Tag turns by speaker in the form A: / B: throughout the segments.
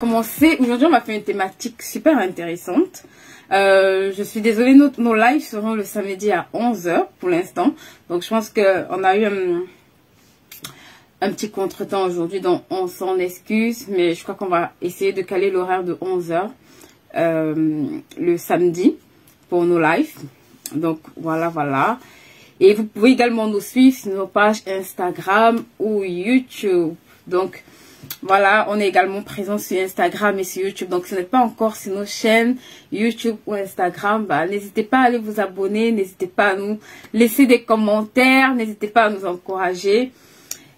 A: Commencer. Aujourd'hui, on va faire une thématique super intéressante. Je suis désolée, nos lives seront le samedi à 11 h pour l'instant. Donc, je pense qu'on a eu un petit contretemps aujourd'hui, donc on s'en excuse. Mais je crois qu'on va essayer de caler l'horaire de 11 h le samedi pour nos lives. Donc, voilà. Et vous pouvez également nous suivre sur nos pages Instagram ou YouTube. Donc, voilà, on est également présent sur Instagram et sur YouTube. Donc, si vous n'êtes pas encore sur nos chaînes YouTube ou Instagram, n'hésitez pas à aller vous abonner. N'hésitez pas à nous laisser des commentaires. N'hésitez pas à nous encourager.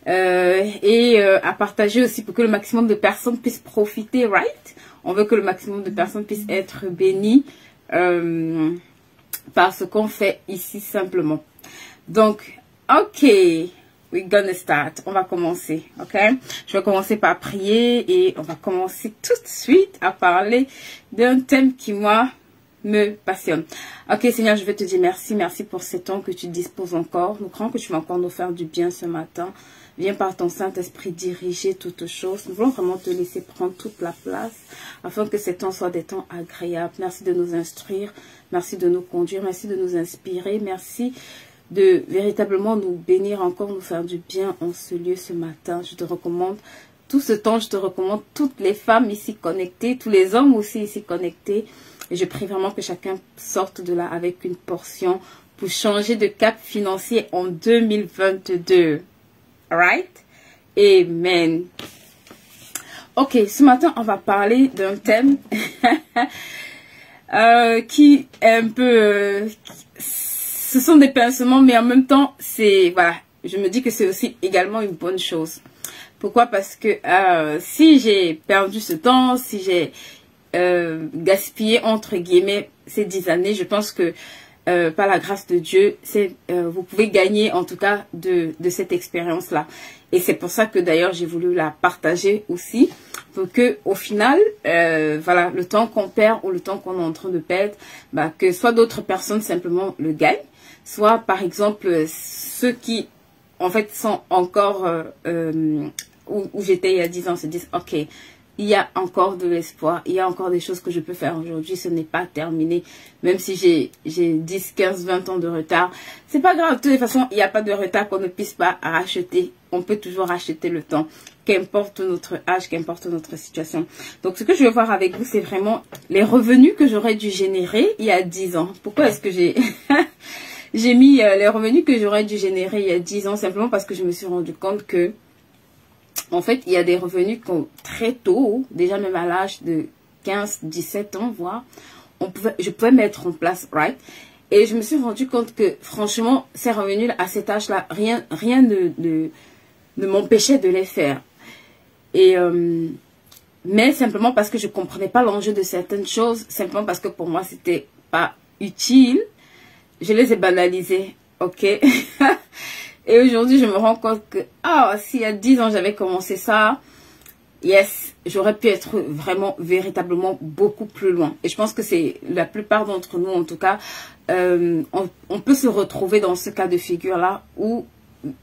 A: Et à partager aussi pour que le maximum de personnes puissent profiter, right? On veut que le maximum de personnes puissent être bénies par ce qu'on fait ici simplement. Donc, ok. We're gonna start. On va commencer, ok? Je vais commencer par prier et on va commencer tout de suite à parler d'un thème qui, moi, me passionne. Ok, Seigneur, je vais te dire merci. Merci pour ce temps que tu disposes encore. Nous croyons que tu vas encore nous faire du bien ce matin. Viens par ton Saint-Esprit diriger toutes choses. Nous voulons vraiment te laisser prendre toute la place afin que ces temps soient des temps agréables. Merci de nous instruire. Merci de nous conduire. Merci de nous inspirer. Merci de véritablement nous bénir encore, nous faire du bien en ce lieu ce matin. Je te recommande tout ce temps, je te recommande toutes les femmes ici connectées, tous les hommes aussi ici connectés. Et je prie vraiment que chacun sorte de là avec une portion pour changer de cap financier en 2022. Alright? Amen. Ok, ce matin, on va parler d'un thème qui est un peu... ce sont des pincements, mais en même temps, c'est, voilà, je me dis que c'est aussi également une bonne chose. Pourquoi? Parce que si j'ai perdu ce temps, si j'ai gaspillé, entre guillemets, ces 10 années, je pense que par la grâce de Dieu, vous pouvez gagner en tout cas de cette expérience-là. Et c'est pour ça que d'ailleurs, j'ai voulu la partager aussi, pour que au final, voilà, le temps qu'on perd ou le temps qu'on est en train de perdre, que soit d'autres personnes simplement le gagnent, soit par exemple ceux qui en fait sont encore où j'étais il y a 10 ans se disent ok, il y a encore de l'espoir, il y a encore des choses que je peux faire aujourd'hui, ce n'est pas terminé, même si j'ai 10, 15, 20 ans de retard, c'est pas grave, de toute façon il n'y a pas de retard qu'on ne puisse pas racheter, on peut toujours racheter le temps, qu'importe notre âge, qu'importe notre situation. Donc ce que je veux voir avec vous, c'est vraiment les revenus que j'aurais dû générer il y a 10 ans. Pourquoi est-ce que j'ai j'ai mis les revenus que j'aurais dû générer il y a 10 ans, simplement parce que je me suis rendu compte que en fait, il y a des revenus très tôt, déjà même à l'âge de 15, 17 ans, voire, je pouvais mettre en place, right? Et je me suis rendu compte que, franchement, ces revenus à cet âge-là, rien ne m'empêchait de les faire. Et, mais simplement parce que je ne comprenais pas l'enjeu de certaines choses, simplement parce que pour moi, c'était pas utile, je les ai banalisés, ok? Et aujourd'hui, je me rends compte que, s'il y a 10 ans, j'avais commencé ça, yes, j'aurais pu être vraiment, véritablement beaucoup plus loin. Et je pense que c'est la plupart d'entre nous, en tout cas, on peut se retrouver dans ce cas de figure-là où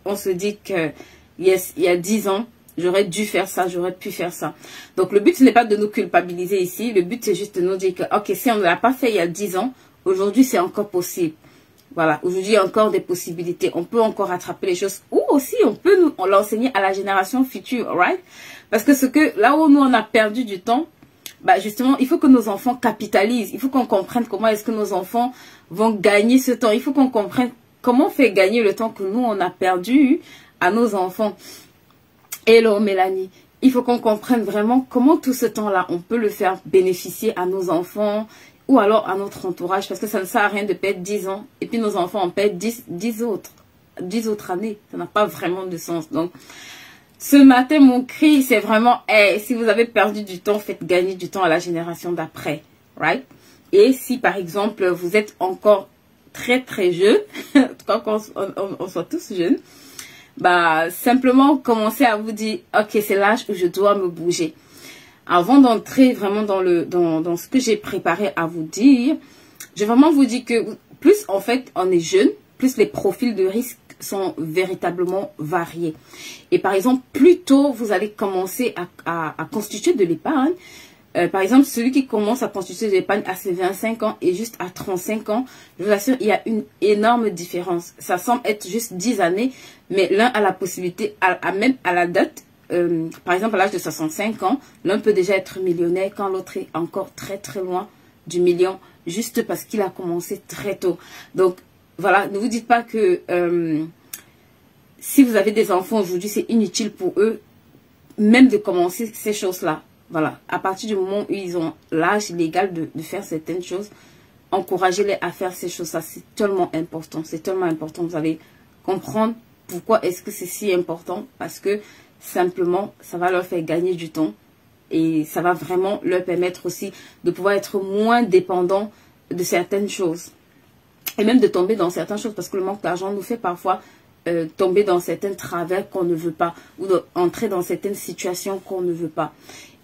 A: on se dit que, yes, il y a 10 ans, j'aurais dû faire ça, j'aurais pu faire ça. Donc, le but, ce n'est pas de nous culpabiliser ici. Le but, c'est juste de nous dire que, ok, si on ne l'a pas fait il y a 10 ans, aujourd'hui, c'est encore possible. Voilà, aujourd'hui, il y a encore des possibilités. On peut encore rattraper les choses. Ou aussi, on peut l'enseigner à la génération future, right? Parce que là où nous, on a perdu du temps, justement, il faut que nos enfants capitalisent. Il faut qu'on comprenne comment est-ce que nos enfants vont gagner ce temps. Il faut qu'on comprenne comment on fait gagner le temps que nous, on a perdu à nos enfants. Hello, Mélanie. Il faut qu'on comprenne vraiment comment tout ce temps-là, on peut le faire bénéficier à nos enfants, ou alors à notre entourage, parce que ça ne sert à rien de perdre 10 ans, et puis nos enfants en perdent 10 autres années. Ça n'a pas vraiment de sens. Donc, ce matin, mon cri, c'est vraiment, si vous avez perdu du temps, faites gagner du temps à la génération d'après, right? Et si, par exemple, vous êtes encore très, très jeune, en tout cas, on soit tous jeunes, simplement commencez à vous dire, ok, c'est l'âge où je dois me bouger. Avant d'entrer vraiment dans ce que j'ai préparé à vous dire, je vais vraiment vous dire que plus en fait on est jeune, plus les profils de risque sont véritablement variés. Et par exemple, plus tôt vous allez commencer à constituer de l'épargne, par exemple, celui qui commence à constituer de l'épargne à ses 25 ans et juste à 35 ans, je vous assure, il y a une énorme différence. Ça semble être juste 10 années, mais l'un a la possibilité, même à la date, par exemple à l'âge de 65 ans, l'un peut déjà être millionnaire quand l'autre est encore très très loin du million, juste parce qu'il a commencé très tôt. Donc voilà, ne vous dites pas que si vous avez des enfants aujourd'hui, c'est inutile pour eux même de commencer ces choses-là. Voilà, à partir du moment où ils ont l'âge légal de faire certaines choses, encouragez-les à faire ces choses-là. C'est tellement important, c'est tellement important. Vous allez comprendre pourquoi est-ce que c'est si important. Parce que simplement, ça va leur faire gagner du temps. Et ça va vraiment leur permettre aussi de pouvoir être moins dépendants de certaines choses. Et même de tomber dans certaines choses. Parce que le manque d'argent nous fait parfois tomber dans certains travers qu'on ne veut pas. Ou entrer dans certaines situations qu'on ne veut pas.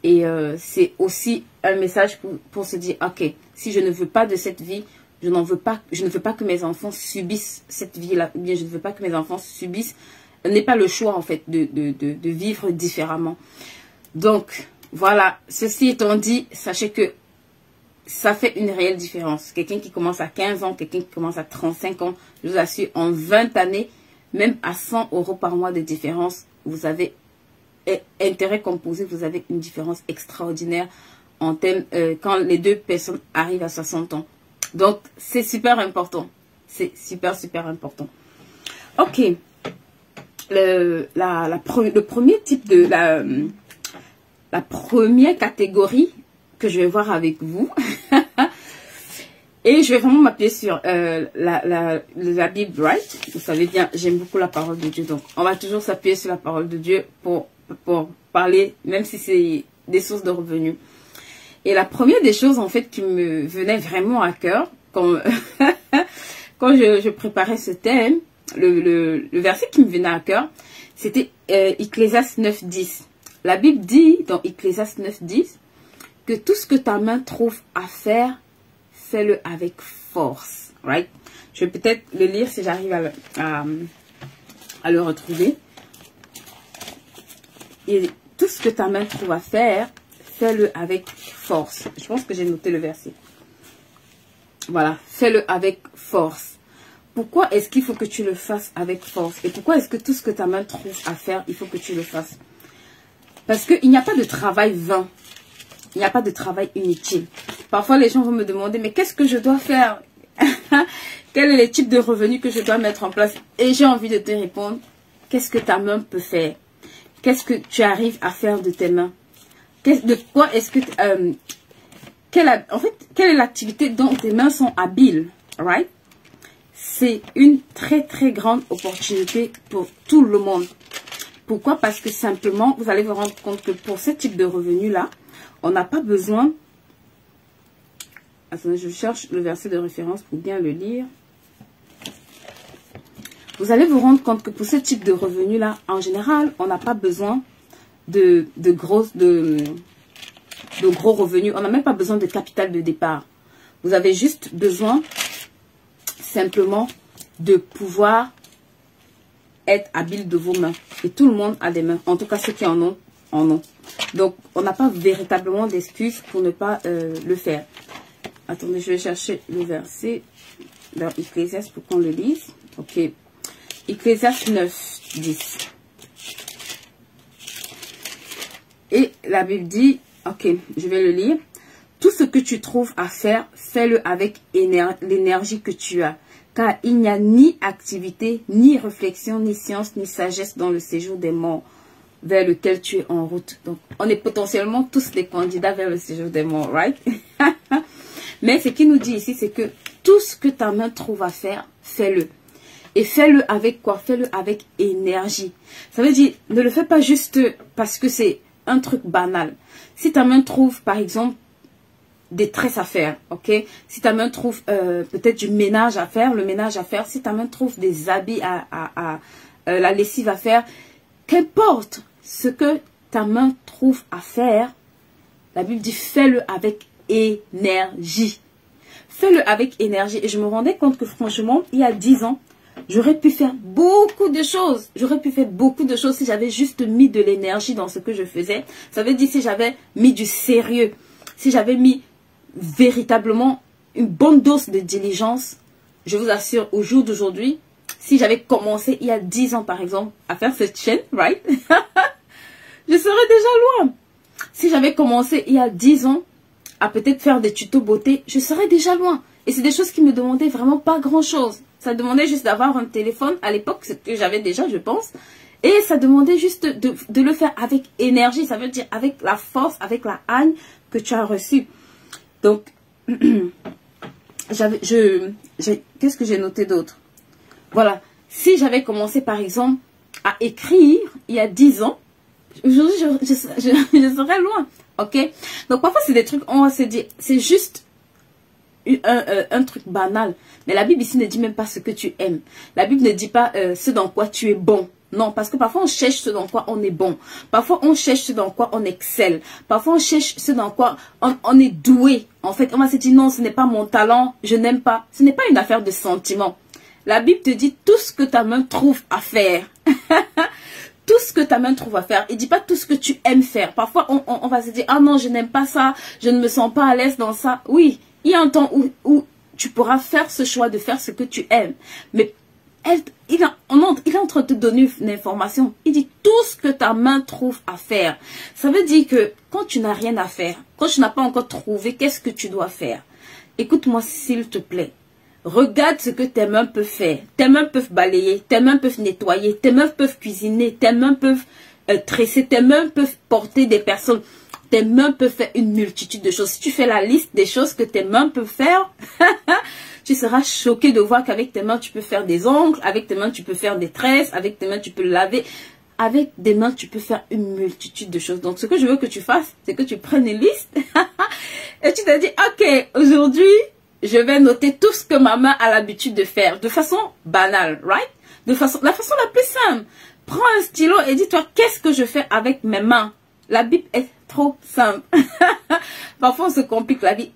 A: Et c'est aussi un message pour se dire, ok, si je ne veux pas de cette vie, je ne veux pas que mes enfants subissent cette vie-là, ou bien je ne veux pas que mes enfants subissent, n'aient pas le choix en fait de vivre différemment. Donc, voilà, ceci étant dit, sachez que ça fait une réelle différence. Quelqu'un qui commence à 15 ans, quelqu'un qui commence à 35 ans, je vous assure, en 20 années, même à 100 € par mois de différence, vous avez intérêt composé, vous avez une différence extraordinaire en termes quand les deux personnes arrivent à 60 ans. Donc, c'est super important. C'est super, super important. Ok. Le premier type de... La première catégorie que je vais voir avec vous. Et je vais vraiment m'appuyer sur la Bible, right? Vous savez bien, j'aime beaucoup la parole de Dieu. Donc, on va toujours s'appuyer sur la parole de Dieu pour parler, même si c'est des sources de revenus. Et la première des choses, en fait, qui me venait vraiment à cœur, quand je préparais ce thème, le verset qui me venait à cœur, c'était Ecclésiaste 9:10. La Bible dit, dans Ecclésiaste 9:10, que tout ce que ta main trouve à faire, fais-le avec force. Right? Je vais peut-être le lire si j'arrive à le retrouver. Et tout ce que ta main trouve à faire, fais-le avec force. Je pense que j'ai noté le verset. Voilà, fais-le avec force. Pourquoi est-ce qu'il faut que tu le fasses avec force? Et pourquoi est-ce que tout ce que ta main trouve à faire, il faut que tu le fasses? Parce qu'il n'y a pas de travail vain. Il n'y a pas de travail inutile. Parfois, les gens vont me demander, mais qu'est-ce que je dois faire? Quel est le type de revenu que je dois mettre en place? Et j'ai envie de te répondre, qu'est-ce que ta main peut faire? Qu'est-ce que tu arrives à faire de tes mains? De quoi est-ce que... en fait, quelle est l'activité dont tes mains sont habiles? Right? C'est une très très grande opportunité pour tout le monde. Pourquoi? Parce que simplement, vous allez vous rendre compte que pour ce type de revenu-là, on n'a pas besoin... Attendez, je cherche le verset de référence pour bien le lire. Vous allez vous rendre compte que pour ce type de revenu-là, en général, on n'a pas besoin de gros revenus. On n'a même pas besoin de capital de départ. Vous avez juste besoin simplement de pouvoir être habile de vos mains. Et tout le monde a des mains. En tout cas, ceux qui en ont, en ont. Donc, on n'a pas véritablement d'excuses pour ne pas le faire. Attendez, je vais chercher le verset dans Ecclésiaste pour qu'on le lise. Ok. Ecclésiaste 9:10. Et la Bible dit, ok, je vais le lire. Tout ce que tu trouves à faire, fais-le avec l'énergie que tu as. Car il n'y a ni activité, ni réflexion, ni science, ni sagesse dans le séjour des morts vers lequel tu es en route. Donc, on est potentiellement tous des candidats vers le séjour des morts, right? Mais ce qu'il nous dit ici, c'est que tout ce que ta main trouve à faire, fais-le. Et fais-le avec quoi? Fais-le avec énergie. Ça veut dire, ne le fais pas juste parce que c'est un truc banal. Si ta main trouve, par exemple, des tresses à faire, ok? Si ta main trouve peut-être du ménage à faire, le ménage à faire. Si ta main trouve des habits la lessive à faire, qu'importe ce que ta main trouve à faire, la Bible dit fais-le avec énergie. Fais-le avec énergie. Et je me rendais compte que franchement, il y a 10 ans, J'aurais pu faire beaucoup de choses. J'aurais pu faire beaucoup de choses si j'avais juste mis de l'énergie dans ce que je faisais. Ça veut dire si j'avais mis du sérieux, si j'avais mis véritablement une bonne dose de diligence. Je vous assure, au jour d'aujourd'hui, si j'avais commencé il y a 10 ans par exemple à faire cette chaîne, right? Je serais déjà loin. Si j'avais commencé il y a 10 ans à peut-être faire des tutos beauté, je serais déjà loin. Et c'est des choses qui me demandaient vraiment pas grand-chose. Ça demandait juste d'avoir un téléphone à l'époque, ce que j'avais déjà, je pense. Et ça demandait juste de le faire avec énergie. Ça veut dire avec la force, avec la haine que tu as reçue. Donc, qu'est-ce que j'ai noté d'autre? Voilà. Si j'avais commencé, par exemple, à écrire il y a 10 ans, aujourd'hui, je serais loin. Ok? Donc, parfois, c'est des trucs, on va se dire, c'est juste un truc banal. Mais la Bible ici ne dit même pas ce que tu aimes. La Bible ne dit pas ce dans quoi tu es bon. Non, parce que parfois on cherche ce dans quoi on est bon. Parfois on cherche ce dans quoi on excelle. Parfois on cherche ce dans quoi on est doué. En fait, on va se dire non, ce n'est pas mon talent, je n'aime pas. Ce n'est pas une affaire de sentiment. La Bible te dit tout ce que ta main trouve à faire. Tout ce que ta main trouve à faire. Il ne dit pas tout ce que tu aimes faire. Parfois on va se dire ah non, je n'aime pas ça, je ne me sens pas à l'aise dans ça. Oui, il y a un temps où tu pourras faire ce choix de faire ce que tu aimes. Mais il est en train de te donner une information. Il dit tout ce que ta main trouve à faire. Ça veut dire que quand tu n'as rien à faire, quand tu n'as pas encore trouvé qu'est-ce que tu dois faire, écoute-moi s'il te plaît. Regarde ce que tes mains peuvent faire. Tes mains peuvent balayer, tes mains peuvent nettoyer, tes mains peuvent cuisiner, tes mains peuvent tresser, tes mains peuvent porter des personnes. Tes mains peuvent faire une multitude de choses. Si tu fais la liste des choses que tes mains peuvent faire, tu seras choqué de voir qu'avec tes mains, tu peux faire des ongles. Avec tes mains, tu peux faire des tresses. Avec tes mains, tu peux laver. Avec des mains, tu peux faire une multitude de choses. Donc, ce que je veux que tu fasses, c'est que tu prennes une liste. Et tu te dis, ok, aujourd'hui, je vais noter tout ce que ma main a l'habitude de faire. De façon banale, right? La façon la plus simple. Prends un stylo et dis-toi, qu'est-ce que je fais avec mes mains? La Bible est trop simple. Parfois, on se complique la vie.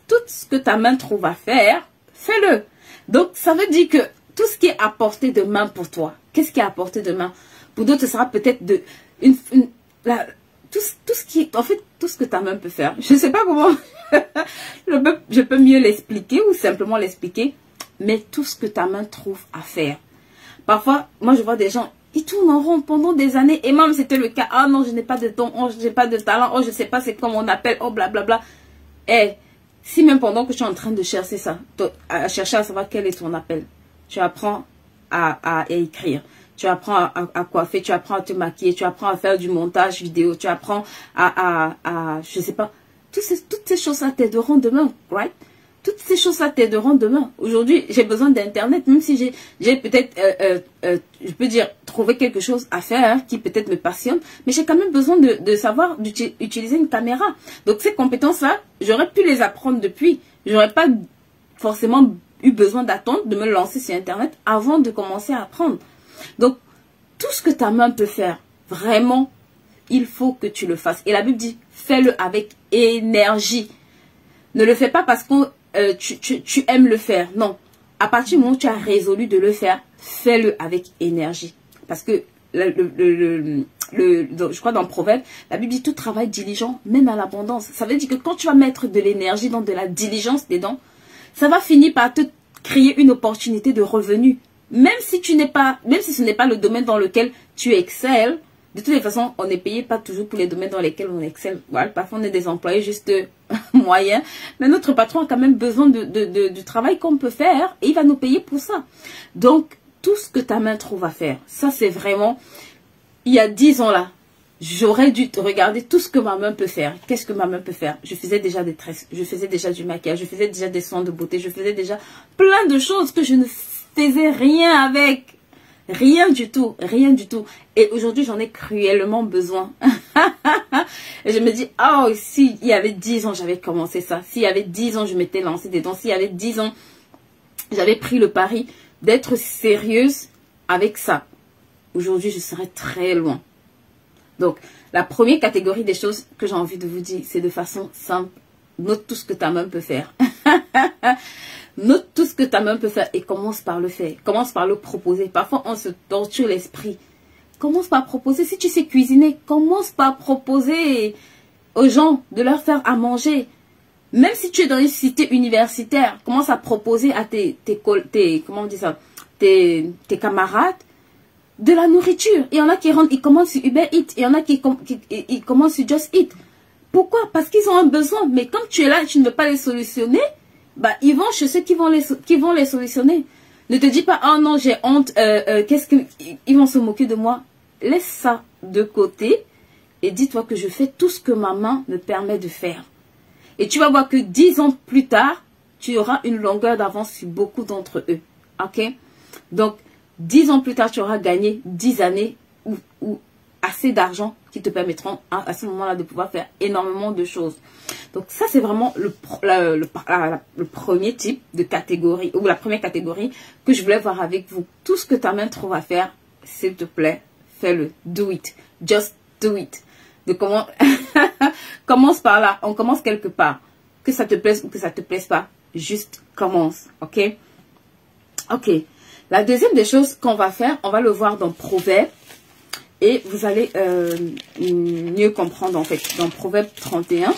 A: Tout ce que ta main trouve à faire, fais-le. Donc, ça veut dire que tout ce qui est à portée de main pour toi, qu'est-ce qui est à portée de main? Pour d'autres, ce sera peut-être tout ce que ta main peut faire. Je ne sais pas comment je peux mieux l'expliquer ou simplement l'expliquer, mais tout ce que ta main trouve à faire. Parfois, moi, je vois des gens, ils tournent en rond pendant des années. Et même c'était le cas. Ah non, je n'ai pas de don. Oh, je n'ai pas de talent. Oh, je ne sais pas c'est comme on appelle. Oh, blablabla. Eh, si même pendant que tu es en train de chercher ça, à chercher à savoir quel est ton appel, tu apprends à écrire. Tu apprends à coiffer. Tu apprends à te maquiller. Tu apprends à faire du montage vidéo. Tu apprends je ne sais pas. Toutes ces choses-là t'aideront demain. Right? Toutes ces choses-là t'aideront demain. Aujourd'hui, j'ai besoin d'Internet, même si j'ai peut-être, je peux dire, trouvé quelque chose à faire qui peut-être me passionne, mais j'ai quand même besoin de savoir utiliser une caméra. Donc, ces compétences-là, j'aurais pu les apprendre depuis. J'aurais pas forcément eu besoin d'attendre, de me lancer sur Internet avant de commencer à apprendre. Donc, tout ce que ta main peut faire, vraiment, il faut que tu le fasses. Et la Bible dit, fais-le avec énergie. Ne le fais pas parce que tu aimes le faire. Non. À partir du moment où tu as résolu de le faire, fais-le avec énergie. Parce que, je crois dans le Proverbe, la Bible dit tout travail diligent, même à l'abondance. Ça veut dire que quand tu vas mettre de l'énergie dans de la diligence dedans, ça va finir par te créer une opportunité de revenu. Même si ce n'est pas le domaine dans lequel tu excelles, de toutes les façons, on n'est payé pas toujours pour les domaines dans lesquels on excelle. Voilà, parfois, on est des employés juste moyens. Mais notre patron a quand même besoin du travail qu'on peut faire et il va nous payer pour ça. Donc, tout ce que ta main trouve à faire, ça c'est vraiment... Il y a 10 ans là, j'aurais dû regarder tout ce que ma main peut faire. Qu'est-ce que ma main peut faire? Je faisais déjà des tresses, je faisais déjà du maquillage, je faisais déjà des soins de beauté, je faisais déjà plein de choses que je ne faisais rien avec. Rien du tout, rien du tout. Et aujourd'hui, j'en ai cruellement besoin. Et je me dis, oh, si il y avait 10 ans, j'avais commencé ça. S'il y avait 10 ans, je m'étais lancée dedans. S'il y avait 10 ans, j'avais pris le pari d'être sérieuse avec ça. Aujourd'hui, je serais très loin. Donc, la première catégorie des choses que j'ai envie de vous dire, c'est de façon simple. Note tout ce que ta main peut faire. Note tout ce que ta main peut faire et commence par le faire. Commence par le proposer. Parfois, on se torture l'esprit. Commence par proposer. Si tu sais cuisiner, commence par proposer aux gens de leur faire à manger. Même si tu es dans une cité universitaire, commence à proposer à tes comment on dit ça, tes camarades de la nourriture. Il y en a qui rentrent, ils commandent sur Uber Eats. Il y en a qui commandent sur Just Eat. Pourquoi? Parce qu'ils ont un besoin. Mais comme tu es là et tu ne veux pas les solutionner, bah, ils vont chez ceux qui vont les solutionner. Ne te dis pas, oh non, j'ai honte, qu'est-ce que ils vont se moquer de moi. Laisse ça de côté et dis-toi que je fais tout ce que ma main me permet de faire. Et tu vas voir que 10 ans plus tard, tu auras une longueur d'avance sur beaucoup d'entre eux. Ok? Donc, 10 ans plus tard, tu auras gagné 10 années ou assez d'argent qui te permettront à ce moment-là de pouvoir faire énormément de choses. Donc ça, c'est vraiment le premier type de catégorie, ou la première catégorie que je voulais voir avec vous. Tout ce que ta main trouve à faire, s'il te plaît, fais-le. Do it. Just do it. De comment commence par là. On commence quelque part. Que ça te plaise ou que ça te plaise pas. Juste commence. Ok? Ok. La deuxième des choses qu'on va faire, on va le voir dans Proverbe. Et vous allez mieux comprendre en fait. Dans Proverbe 31,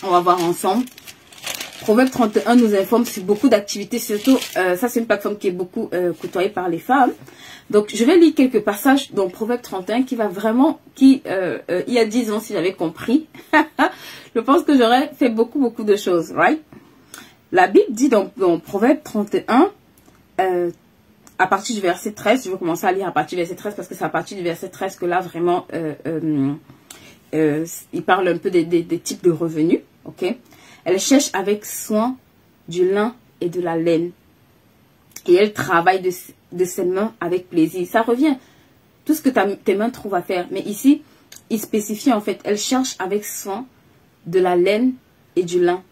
A: on va voir ensemble. Proverbe 31 nous informe sur beaucoup d'activités. Surtout, ça c'est une plateforme qui est beaucoup côtoyée par les femmes. Donc, je vais lire quelques passages dans Proverbe 31 qui va vraiment, il y a 10 ans, si j'avais compris, je pense que j'aurais fait beaucoup de choses, right? La Bible dit dans Proverbe 31, à partir du verset 13, je vais commencer à lire à partir du verset 13 parce que c'est à partir du verset 13 que là, vraiment, il parle un peu des types de revenus, ok? Elle cherche avec soin du lin et de la laine. Et elle travaille de ses mains avec plaisir. Ça revient. Tout ce que tes mains trouvent à faire. Mais ici, il spécifie en fait. Elle cherche avec soin de la laine et du lin.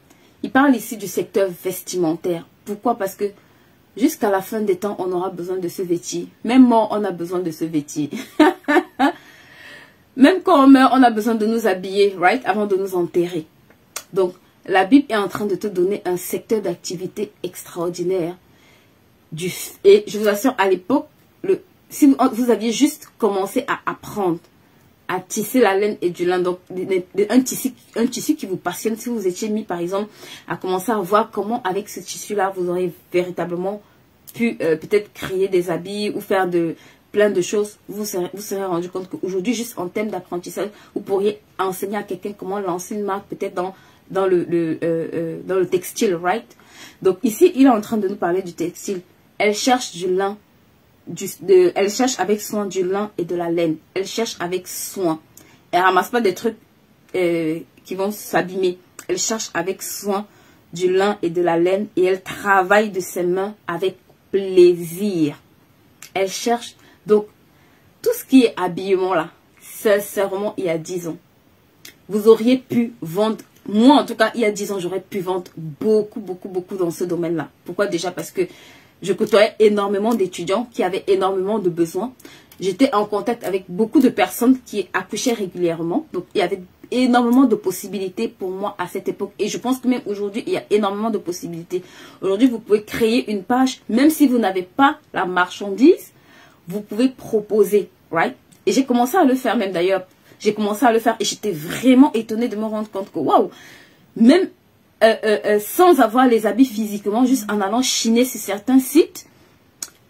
A: Il parle ici du secteur vestimentaire. Pourquoi? Parce que jusqu'à la fin des temps, on aura besoin de se vêtir. Même mort, on a besoin de se vêtir. Même quand on meurt, on a besoin de nous habiller, right? Avant de nous enterrer. Donc, la Bible est en train de te donner un secteur d'activité extraordinaire. Et je vous assure, à l'époque, si vous aviez juste commencé à apprendre à tisser la laine et du lin, donc un tissu qui vous passionne, si vous étiez mis par exemple à commencer à voir comment avec ce tissu-là, vous aurez véritablement pu peut-être créer des habits ou faire plein de choses, vous serez rendu compte qu'aujourd'hui, juste en termes d'apprentissage, vous pourriez enseigner à quelqu'un comment lancer une marque peut-être dans le textile, right? Donc ici, il est en train de nous parler du textile. Elle cherche du lin, elle cherche avec soin du lin et de la laine. Elle cherche avec soin. Elle ramasse pas des trucs qui vont s'abîmer. Elle cherche avec soin du lin et de la laine et elle travaille de ses mains avec plaisir. Elle cherche donc tout ce qui est habillement là. Sincèrement, il y a 10 ans, vous auriez pu vendre. Moi, en tout cas, il y a 10 ans, j'aurais pu vendre beaucoup dans ce domaine-là. Pourquoi? Déjà parce que je côtoyais énormément d'étudiants qui avaient énormément de besoins. J'étais en contact avec beaucoup de personnes qui accouchaient régulièrement. Donc, il y avait énormément de possibilités pour moi à cette époque. Et je pense que même aujourd'hui, il y a énormément de possibilités. Aujourd'hui, vous pouvez créer une page, même si vous n'avez pas la marchandise, vous pouvez proposer, right? Et j'ai commencé à le faire même d'ailleurs. J'ai commencé à le faire et j'étais vraiment étonnée de me rendre compte que, waouh, même sans avoir les habits physiquement, juste en allant chiner sur certains sites,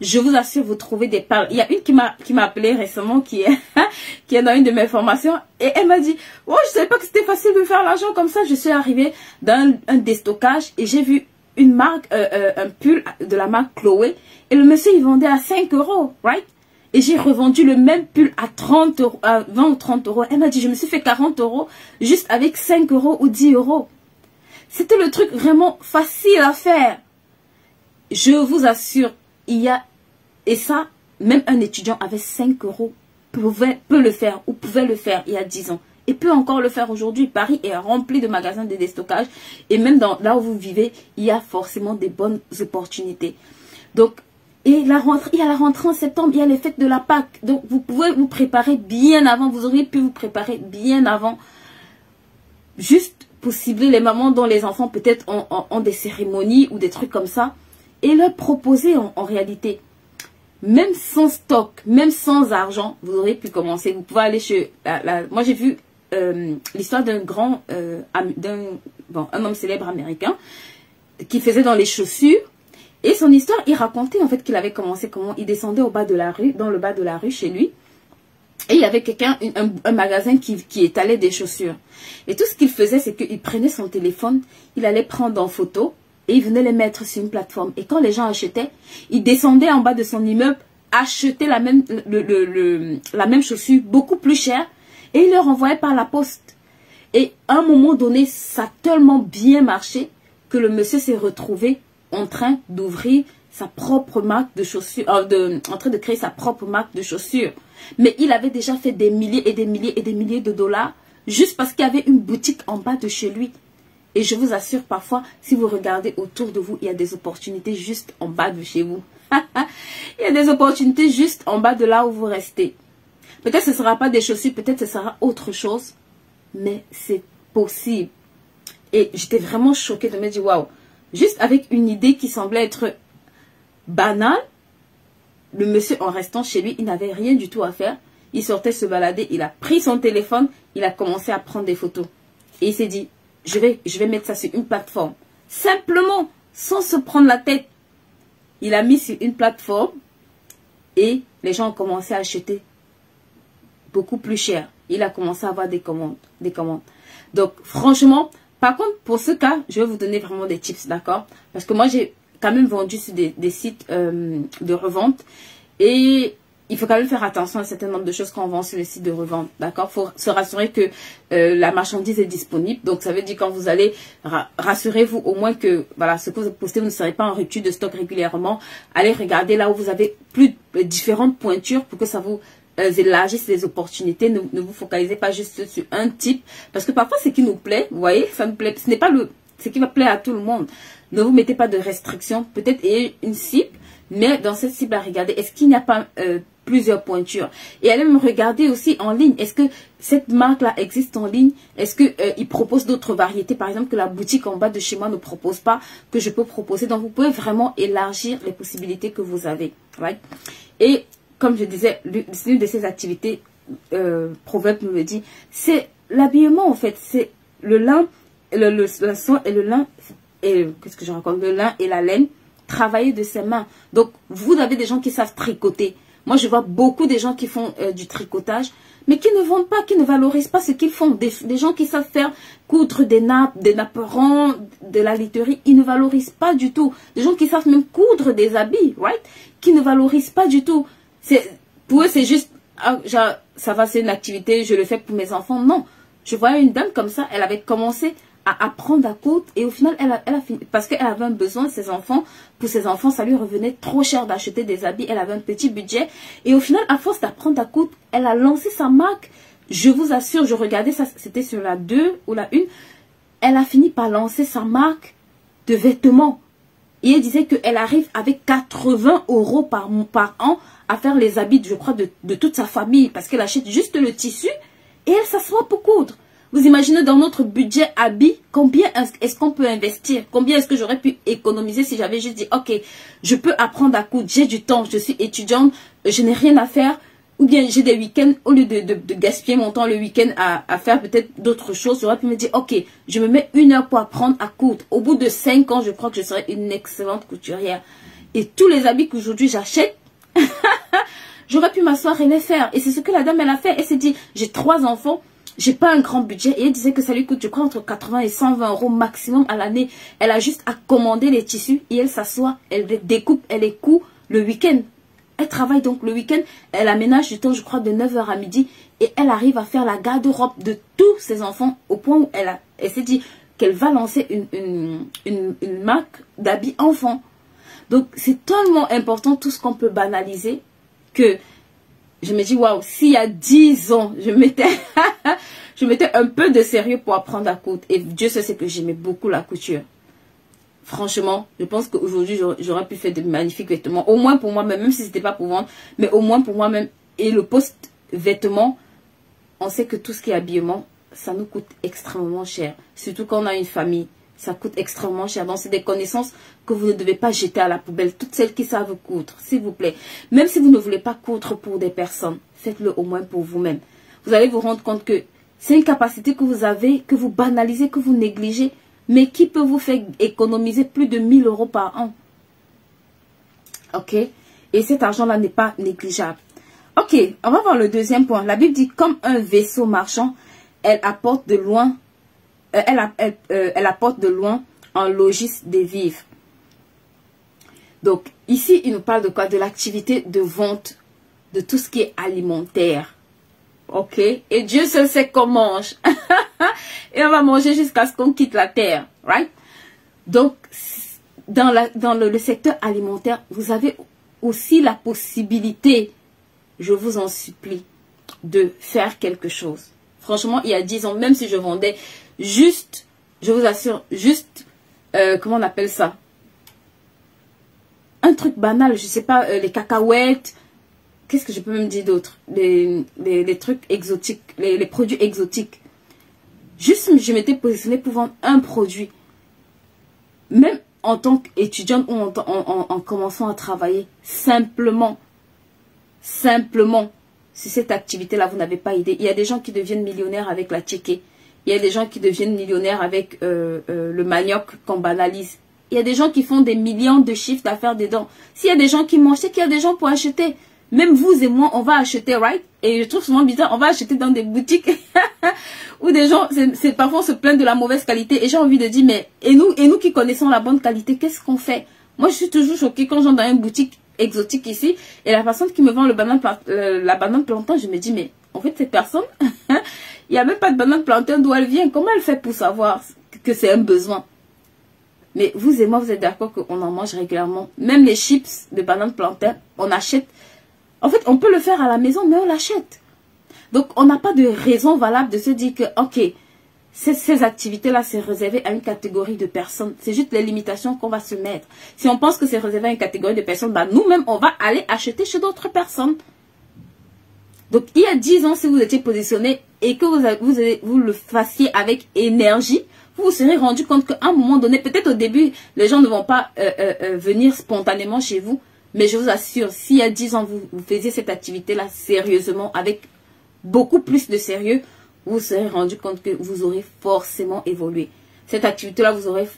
A: je vous assure, vous trouvez des perles. Il y a une qui m'a appelé récemment, qui est dans une de mes formations, et elle m'a dit, oh, je savais pas que c'était facile de faire l'argent comme ça. Je suis arrivée dans un déstockage et j'ai vu une marque, un pull de la marque Chloé, et le monsieur il vendait à 5 €, right? Et j'ai revendu le même pull à 30 €, à 20 ou 30 €. Elle m'a dit, je me suis fait 40 € juste avec 5 € ou 10 €. C'était le truc vraiment facile à faire. Je vous assure, il y a... Et ça, même un étudiant avec 5 € peut le faire ou pouvait le faire il y a 10 ans. Et peut encore le faire aujourd'hui. Paris est rempli de magasins de déstockage. Et même là où vous vivez, il y a forcément des bonnes opportunités. Donc, et il y a la rentrée en septembre, il y a les fêtes de la Pâque. Donc, vous pouvez vous préparer bien avant. Vous auriez pu vous préparer bien avant. Juste pour cibler les mamans dont les enfants peut-être ont des cérémonies ou des trucs comme ça. Et leur proposer en réalité. Même sans stock, même sans argent, vous aurez pu commencer. Vous pouvez aller chez... Moi, j'ai vu l'histoire d'un grand... un homme célèbre américain qui faisait dans les chaussures. Et son histoire, il racontait en fait qu'il avait commencé comment il descendait au bas de la rue, dans le bas de la rue chez lui. Et il y avait quelqu'un, un magasin qui étalait des chaussures. Et tout ce qu'il faisait, c'est qu'il prenait son téléphone, il allait prendre en photo et il venait les mettre sur une plateforme. Et quand les gens achetaient, il descendait en bas de son immeuble, achetait la même chaussure beaucoup plus chère et il leur envoyait par la poste. Et à un moment donné, ça a tellement bien marché que le monsieur s'est retrouvé en train d'ouvrir sa propre marque de chaussures, en train de créer sa propre marque de chaussures. Mais il avait déjà fait des milliers et des milliers et des milliers de dollars juste parce qu'il y avait une boutique en bas de chez lui. Et je vous assure, parfois, si vous regardez autour de vous, il y a des opportunités juste en bas de chez vous. Il y a des opportunités juste en bas de là où vous restez. Peut-être ce ne sera pas des chaussures, peut-être ce sera autre chose, mais c'est possible. Et j'étais vraiment choquée de me dire, waouh, juste avec une idée qui semblait être banale, le monsieur, en restant chez lui, il n'avait rien du tout à faire. Il sortait se balader, il a pris son téléphone, il a commencé à prendre des photos. Et il s'est dit, je vais mettre ça sur une plateforme. Simplement, sans se prendre la tête. Il a mis sur une plateforme et les gens ont commencé à acheter beaucoup plus cher. Il a commencé à avoir des commandes. Donc, franchement, par contre, pour ce cas, je vais vous donner vraiment des tips, d'accord? Parce que moi, j'ai quand même vendu sur des sites de revente. Et il faut quand même faire attention à un certain nombre de choses quand on vend sur les sites de revente, d'accord? Il faut se rassurer que la marchandise est disponible. Donc, ça veut dire quand vous allez, rassurez-vous au moins que voilà, ce que vous postez, vous ne serez pas en rupture de stock régulièrement. Allez regarder là où vous avez plus différentes pointures pour que ça vous élargisse les opportunités. Ne vous focalisez pas juste sur un type. Parce que parfois, ce qui nous plaît, vous voyez, ça nous plaît. Ce n'est pas ce qui va plaire à tout le monde. Ne vous mettez pas de restrictions. Peut-être ayez une cible. Mais dans cette cible à regarder, est-ce qu'il n'y a pas plusieurs pointures? Et allez me regarder aussi en ligne. Est-ce que cette marque-là existe en ligne? Est-ce qu'ils proposent d'autres variétés? Par exemple, que la boutique en bas de chez moi ne propose pas, que je peux proposer. Donc, vous pouvez vraiment élargir les possibilités que vous avez. Right? Et comme je disais, l'une de ces activités, Proverbe me le dit, c'est l'habillement en fait. C'est le lin, le soie et le lin. Et qu'est-ce que je raconte? Le lin et la laine. Travailler de ses mains. Donc, vous avez des gens qui savent tricoter. Moi, je vois beaucoup de gens qui font du tricotage, mais qui ne vendent pas, qui ne valorisent pas ce qu'ils font. Des gens qui savent faire coudre des nappes, des napperons, de la literie, ils ne valorisent pas du tout. Des gens qui savent même coudre des habits, right? Qui ne valorisent pas du tout. Pour eux, c'est juste, genre, ça va, c'est une activité, je le fais pour mes enfants. Non. Je voyais une dame comme ça, elle avait commencé à apprendre à coudre et au final elle a fini parce qu'elle avait un besoin de ses enfants. Pour ses enfants, ça lui revenait trop cher d'acheter des habits. Elle avait un petit budget et au final, à force d'apprendre à coudre, elle a lancé sa marque. Je vous assure, je regardais ça, c'était sur la 2 ou la 1. Elle a fini par lancer sa marque de vêtements et elle disait qu'elle arrive avec 80 € par an à faire les habits, je crois, de toute sa famille parce qu'elle achète juste le tissu et elle s'assoit pour coudre. Vous imaginez dans notre budget habits, combien est-ce qu'on peut investir? Combien est-ce que j'aurais pu économiser si j'avais juste dit, ok, je peux apprendre à coudre, j'ai du temps, je suis étudiante, je n'ai rien à faire. Ou bien j'ai des week-ends, au lieu de gaspiller mon temps le week-end à faire peut-être d'autres choses, j'aurais pu me dire, ok, je me mets 1 heure pour apprendre à coudre. Au bout de 5 ans, je crois que je serai une excellente couturière. Et tous les habits qu'aujourd'hui j'achète, j'aurais pu m'asseoir et les faire. Et c'est ce que la dame, elle a fait. Elle s'est dit, j'ai 3 enfants. J'ai pas un grand budget et elle disait que ça lui coûte, je crois, entre 80 et 120 € maximum à l'année. Elle a juste à commander les tissus et elle s'assoit, elle les découpe, elle les coud le week-end. Elle travaille donc le week-end, elle aménage du temps, je crois, de 9 h à midi et elle arrive à faire la garde-robe de tous ses enfants au point où elle s'est dit qu'elle va lancer une marque d'habits enfants. Donc, c'est tellement important tout ce qu'on peut banaliser que je me dis, waouh, s'il y a 10 ans, je mettais un peu de sérieux pour apprendre à coudre. Et Dieu sait que j'aimais beaucoup la couture. Franchement, je pense qu'aujourd'hui, j'aurais pu faire de magnifiques vêtements. Au moins pour moi-même, même si ce n'était pas pour vendre, mais au moins pour moi-même. Et le post-vêtements, on sait que tout ce qui est habillement, ça nous coûte extrêmement cher. Surtout quand on a une famille, ça coûte extrêmement cher. Donc, c'est des connaissances que vous ne devez pas jeter à la poubelle. Toutes celles qui savent coudre, s'il vous plaît. Même si vous ne voulez pas coudre pour des personnes, faites-le au moins pour vous-même. Vous allez vous rendre compte que c'est une capacité que vous avez, que vous banalisez, que vous négligez, mais qui peut vous faire économiser plus de 1000 € par an. Ok? Et cet argent-là n'est pas négligeable. Ok, on va voir le deuxième point. La Bible dit, comme un vaisseau marchand, elle apporte de loin, elle apporte de loin en logis des vivres. Donc, ici, il nous parle de quoi? De l'activité de vente de tout ce qui est alimentaire. Ok? Et Dieu seul sait qu'on mange. Et on va manger jusqu'à ce qu'on quitte la terre. Right? Donc, dans le secteur alimentaire, vous avez aussi la possibilité, je vous en supplie, de faire quelque chose. Franchement, il y a 10 ans, même si je vendais juste, je vous assure, juste, comment on appelle ça? Un truc banal, je sais pas, les cacahuètes, qu'est-ce que je peux même dire d'autre? Les trucs exotiques, les produits exotiques. Juste, je m'étais positionnée pour vendre un produit. Même en tant qu'étudiante ou en commençant à travailler, simplement, si cette activité-là, vous n'avez pas idée. Il y a des gens qui deviennent millionnaires avec la tchéké. Il y a des gens qui deviennent millionnaires avec le manioc qu'on banalise. Il y a des gens qui font des millions de chiffres d'affaires dedans. S'il y a des gens qui mangent, c'est qu'il y a des gens pour acheter. Même vous et moi, on va acheter, right? Et je trouve souvent bizarre, on va acheter dans des boutiques où des gens, parfois on se plaint de la mauvaise qualité. Et j'ai envie de dire, mais et nous qui connaissons la bonne qualité, qu'est-ce qu'on fait? Moi, je suis toujours choquée quand j'entre dans une boutique exotique ici. Et la personne qui me vend la banane plantain, je me dis, mais en fait, cette personne, il n'y a même pas de banane plantain d'où elle vient. Comment elle fait pour savoir que c'est un besoin? Mais vous et moi, vous êtes d'accord qu'on en mange régulièrement. Même les chips de banane plantain, on achète. En fait, on peut le faire à la maison, mais on l'achète. Donc, on n'a pas de raison valable de se dire que, ok, ces activités-là, c'est réservé à une catégorie de personnes. C'est juste les limitations qu'on va se mettre. Si on pense que c'est réservé à une catégorie de personnes, bah, nous-mêmes, on va aller acheter chez d'autres personnes. Donc, il y a 10 ans, si vous étiez positionné et que vous le fassiez avec énergie, vous vous serez rendu compte qu'à un moment donné, peut-être au début, les gens ne vont pas venir spontanément chez vous. Mais je vous assure, s'il y a 10 ans, vous faisiez cette activité-là sérieusement, avec beaucoup plus de sérieux, vous vous serez rendu compte que vous aurez forcément évolué. Cette activité-là, vous aurez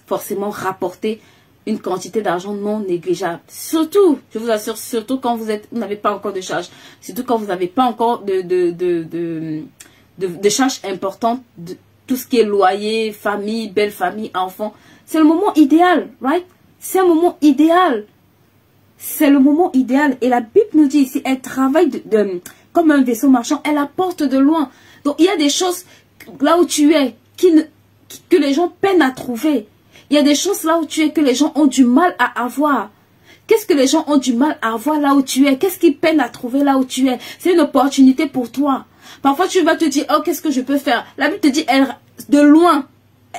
A: forcément rapporté une quantité d'argent non négligeable. Surtout, je vous assure, surtout quand vous n'avez pas encore de charges. Surtout quand vous n'avez pas encore de charges importantes, de tout ce qui est loyer, famille, belle famille, enfants. C'est le moment idéal, right? C'est un moment idéal. C'est le moment idéal. Et la Bible nous dit ici, elle travaille comme un vaisseau marchand. Elle apporte de loin. Donc, il y a des choses là où tu es que les gens peinent à trouver. Il y a des choses là où tu es que les gens ont du mal à avoir. Qu'est-ce que les gens ont du mal à avoir là où tu es? Qu'est-ce qu'ils peinent à trouver là où tu es? C'est une opportunité pour toi. Parfois, tu vas te dire, oh, qu'est-ce que je peux faire? La Bible te dit, de loin,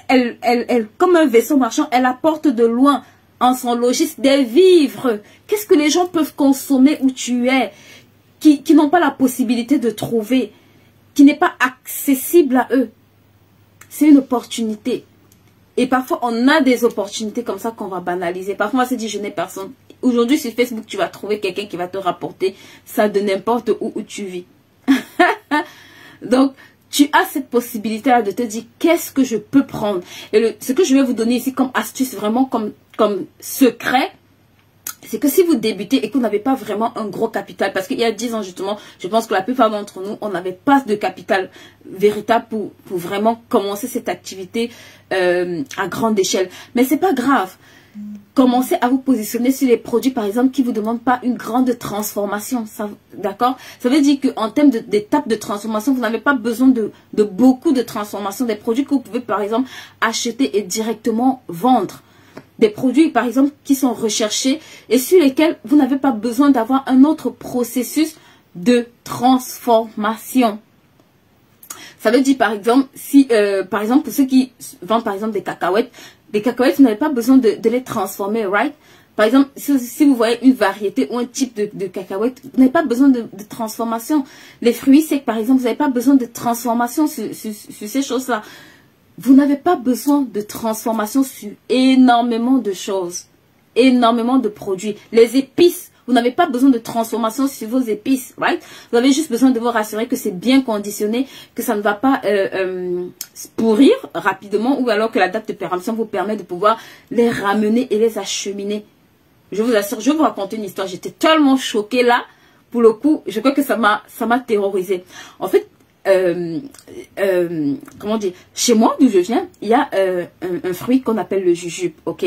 A: elle, comme un vaisseau marchand, elle apporte de loin en son logis des vivres. Qu'est-ce que les gens peuvent consommer où tu es, qui n'ont pas la possibilité de trouver, qui n'est pas accessible à eux? C'est une opportunité. Et parfois, on a des opportunités comme ça qu'on va banaliser. Parfois, on se dit, je n'ai personne. Aujourd'hui, sur Facebook, tu vas trouver quelqu'un qui va te rapporter ça de n'importe où tu vis. Donc, tu as cette possibilité-là de te dire, qu'est-ce que je peux prendre? Et ce que je vais vous donner ici comme astuce, vraiment comme secret, c'est que si vous débutez et que vous n'avez pas vraiment un gros capital, parce qu'il y a 10 ans justement, je pense que la plupart d'entre nous, on n'avait pas de capital véritable pour vraiment commencer cette activité à grande échelle. Mais c'est pas grave. Commencez à vous positionner sur les produits, par exemple, qui ne vous demandent pas une grande transformation. D'accord? Ça veut dire qu'en termes d'étapes de transformation, vous n'avez pas besoin de beaucoup de transformation. Des produits que vous pouvez, par exemple, acheter et directement vendre. Des produits, par exemple, qui sont recherchés et sur lesquels vous n'avez pas besoin d'avoir un autre processus de transformation. Ça veut dire, par exemple, si, par exemple, pour ceux qui vendent, par exemple, des cacahuètes, vous n'avez pas besoin de les transformer, right? Par exemple, si vous voyez une variété ou un type de cacahuète, vous n'avez pas besoin de transformation. Les fruits secs, par exemple, vous n'avez pas besoin de transformation sur ces choses-là. Vous n'avez pas besoin de transformation sur énormément de choses, énormément de produits. Les épices, vous n'avez pas besoin de transformation sur vos épices, right? Vous avez juste besoin de vous rassurer que c'est bien conditionné, que ça ne va pas pourrir rapidement, ou alors que la date de péremption vous permet de pouvoir les ramener et les acheminer. Je vous assure, je vais vous raconter une histoire. J'étais tellement choquée là, pour le coup, je crois que ça m'a terrorisée. En fait, comment dire, chez moi d'où je viens, il y a un fruit qu'on appelle le jujube, ok?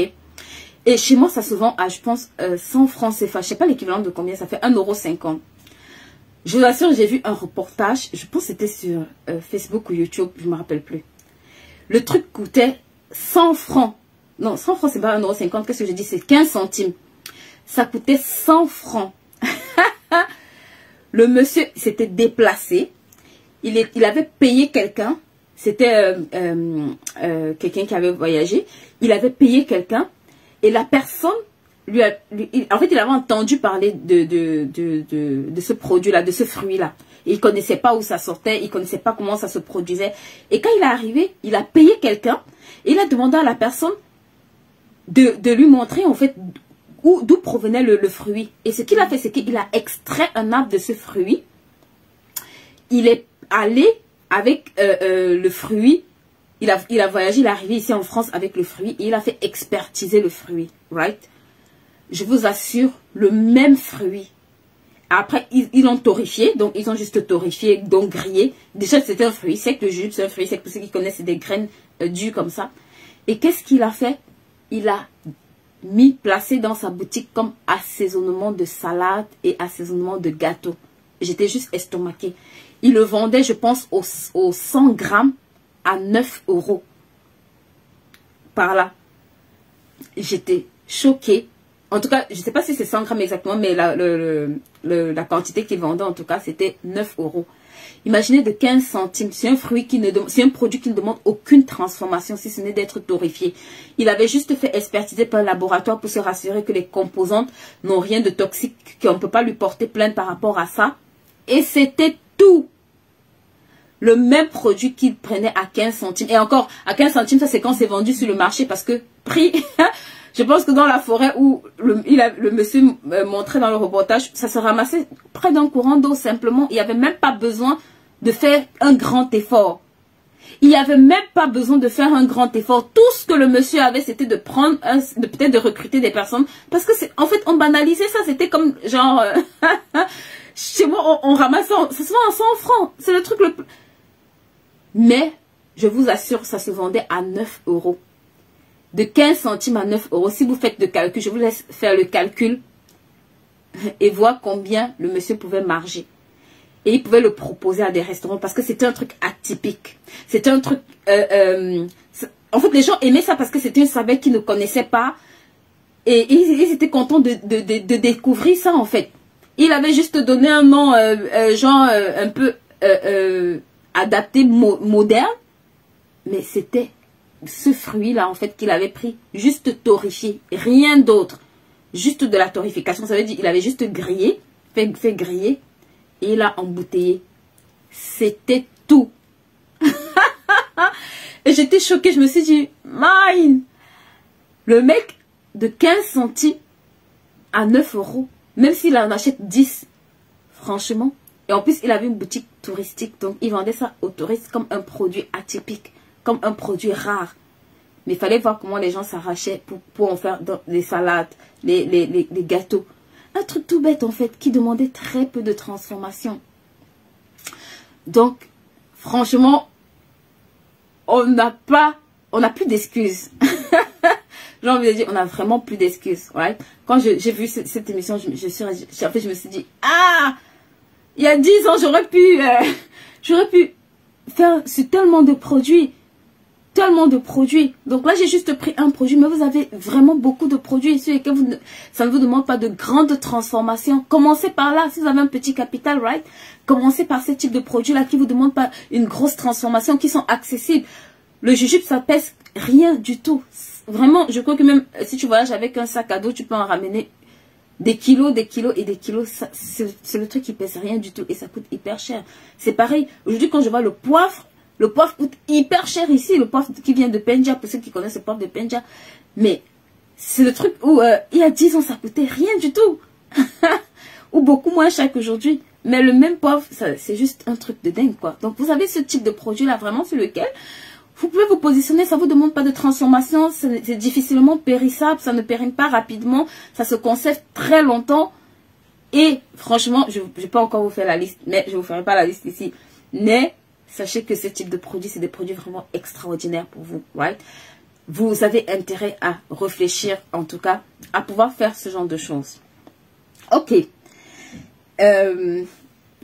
A: Et chez moi, ça se vend à, je pense, 100 francs CFA. Je ne sais pas l'équivalent de combien, ça fait 1,50 €. Je vous assure, j'ai vu un reportage, je pense que c'était sur Facebook ou YouTube, je ne me rappelle plus. Le truc coûtait 100 francs. Non, 100 francs, c'est pas 1,50 €, qu'est-ce que je dis? C'est 15 centimes. Ça coûtait 100 francs. Le monsieur s'était déplacé. Il avait payé quelqu'un. C'était quelqu'un qui avait voyagé. Il avait payé quelqu'un. Et la personne, en fait, il avait entendu parler de ce produit-là, de ce fruit-là. Il ne connaissait pas où ça sortait, il ne connaissait pas comment ça se produisait. Et quand il est arrivé, il a payé quelqu'un. Et il a demandé à la personne de lui montrer, en fait, d'où provenait le fruit. Et ce qu'il a fait, c'est qu'il a extrait un arbre de ce fruit. Il est allé avec le fruit. Il a voyagé, il est arrivé ici en France avec le fruit. Et il a fait expertiser le fruit. Right? Je vous assure, le même fruit. Après, ils l'ont torréfié. Donc, ils ont juste torréfié, donc grillé. Déjà, c'était un fruit sec. Le jujube, c'est un fruit sec. Pour ceux qui connaissent, c'est des graines dures comme ça. Et qu'est-ce qu'il a fait? Il a placé dans sa boutique comme assaisonnement de salade et assaisonnement de gâteau. J'étais juste estomaquée. Il le vendait, je pense, aux 100 grammes à 9 € par là. J'étais choquée. En tout cas, je ne sais pas si c'est 100 grammes exactement, mais la quantité qu'il vendait, en tout cas, c'était 9 €. Imaginez de 15 centimes. C'est un fruit c'est un produit qui ne demande aucune transformation, si ce n'est d'être torréfié. Il avait juste fait expertiser par un laboratoire pour se rassurer que les composantes n'ont rien de toxique, qu'on ne peut pas lui porter plainte par rapport à ça. Et c'était tout. Le même produit qu'il prenait à 15 centimes. Et encore, à 15 centimes, ça c'est quand c'est vendu sur le marché parce que prix... Je pense que dans la forêt où le monsieur montrait dans le reportage, ça se ramassait près d'un courant d'eau simplement. Il n'y avait même pas besoin de faire un grand effort. Il n'y avait même pas besoin de faire un grand effort. Tout ce que le monsieur avait, c'était de prendre, peut-être de recruter des personnes. Parce que en fait, on banalisait ça. C'était comme genre... chez moi, on ramassait, ça se vend à 100 francs. C'est le truc le plus... Mais, je vous assure, ça se vendait à 9 €. De 15 centimes à 9 €. Si vous faites le calcul, je vous laisse faire le calcul et voir combien le monsieur pouvait marger. Et il pouvait le proposer à des restaurants parce que c'était un truc atypique. C'était un truc... en fait, les gens aimaient ça parce que c'était une saveur qu'ils ne connaissaient pas. Et ils étaient contents de découvrir ça, en fait. Il avait juste donné un nom, un peu adapté, moderne. Mais c'était... ce fruit-là, en fait, qu'il avait pris, juste torréfié, rien d'autre. Juste de la torréfication, ça veut dire qu'il avait juste grillé, fait griller, et il a embouteillé. C'était tout. Et j'étais choquée, je me suis dit, mine. Le mec, de 15 centimes à 9 €, même s'il en achète 10, franchement. Et en plus, il avait une boutique touristique, donc il vendait ça aux touristes comme un produit atypique. Comme un produit rare. Mais il fallait voir comment les gens s'arrachaient pour en faire des salades, les gâteaux. Un truc tout bête en fait, qui demandait très peu de transformation. Donc, franchement, on n'a plus d'excuses. J'ai envie de dire, on n'a vraiment plus d'excuses. Right? Quand j'ai vu cette émission, je me suis dit, ah, il y a 10 ans, j'aurais pu faire sur tellement de produits. Tellement de produits. Donc là, j'ai juste pris un produit, mais vous avez vraiment beaucoup de produits sur lesquels ça ne vous demande pas de grandes transformations. Commencez par là, si vous avez un petit capital, right? Commencez par ce type de produits-là qui ne vous demandent pas une grosse transformation, qui sont accessibles. Le jujube, ça pèse rien du tout. vraiment, je crois que même si tu voyages avec un sac à dos, tu peux en ramener des kilos, des kilos et des kilos. C'est le truc qui pèse rien du tout et ça coûte hyper cher. C'est pareil, aujourd'hui quand je vois le poivre coûte hyper cher ici. Le poivre qui vient de Penja, pour ceux qui connaissent le poivre de Penja. Mais c'est le truc où il y a 10 ans, ça coûtait rien du tout. Ou beaucoup moins cher qu'aujourd'hui. Mais le même poivre, c'est juste un truc de dingue, quoi. Donc, vous avez ce type de produit-là, vraiment, sur lequel vous pouvez vous positionner. Ça ne vous demande pas de transformation. C'est difficilement périssable. Ça ne périme pas rapidement. Ça se conserve très longtemps. Et franchement, je ne vais pas encore vous faire la liste. Mais je ne vous ferai pas la liste ici. Mais sachez que ce type de produit, c'est des produits vraiment extraordinaires pour vous, right? Vous avez intérêt à réfléchir, en tout cas, à pouvoir faire ce genre de choses. Ok. Je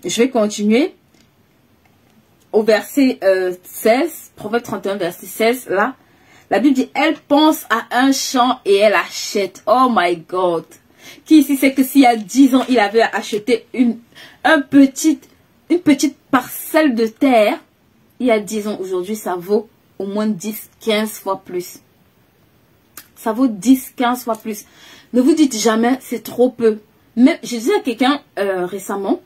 A: vais continuer. Au verset 16, Proverbe 31, verset 16, là, la Bible dit, elle pense à un champ et elle achète. Oh my God. Qui ici sait que s'il y a 10 ans, il avait acheté une petite parcelle de terre, il y a 10 ans, aujourd'hui, ça vaut au moins 10, 15 fois plus. Ça vaut 10, 15 fois plus. Ne vous dites jamais, c'est trop peu. Mais je disais à quelqu'un récemment,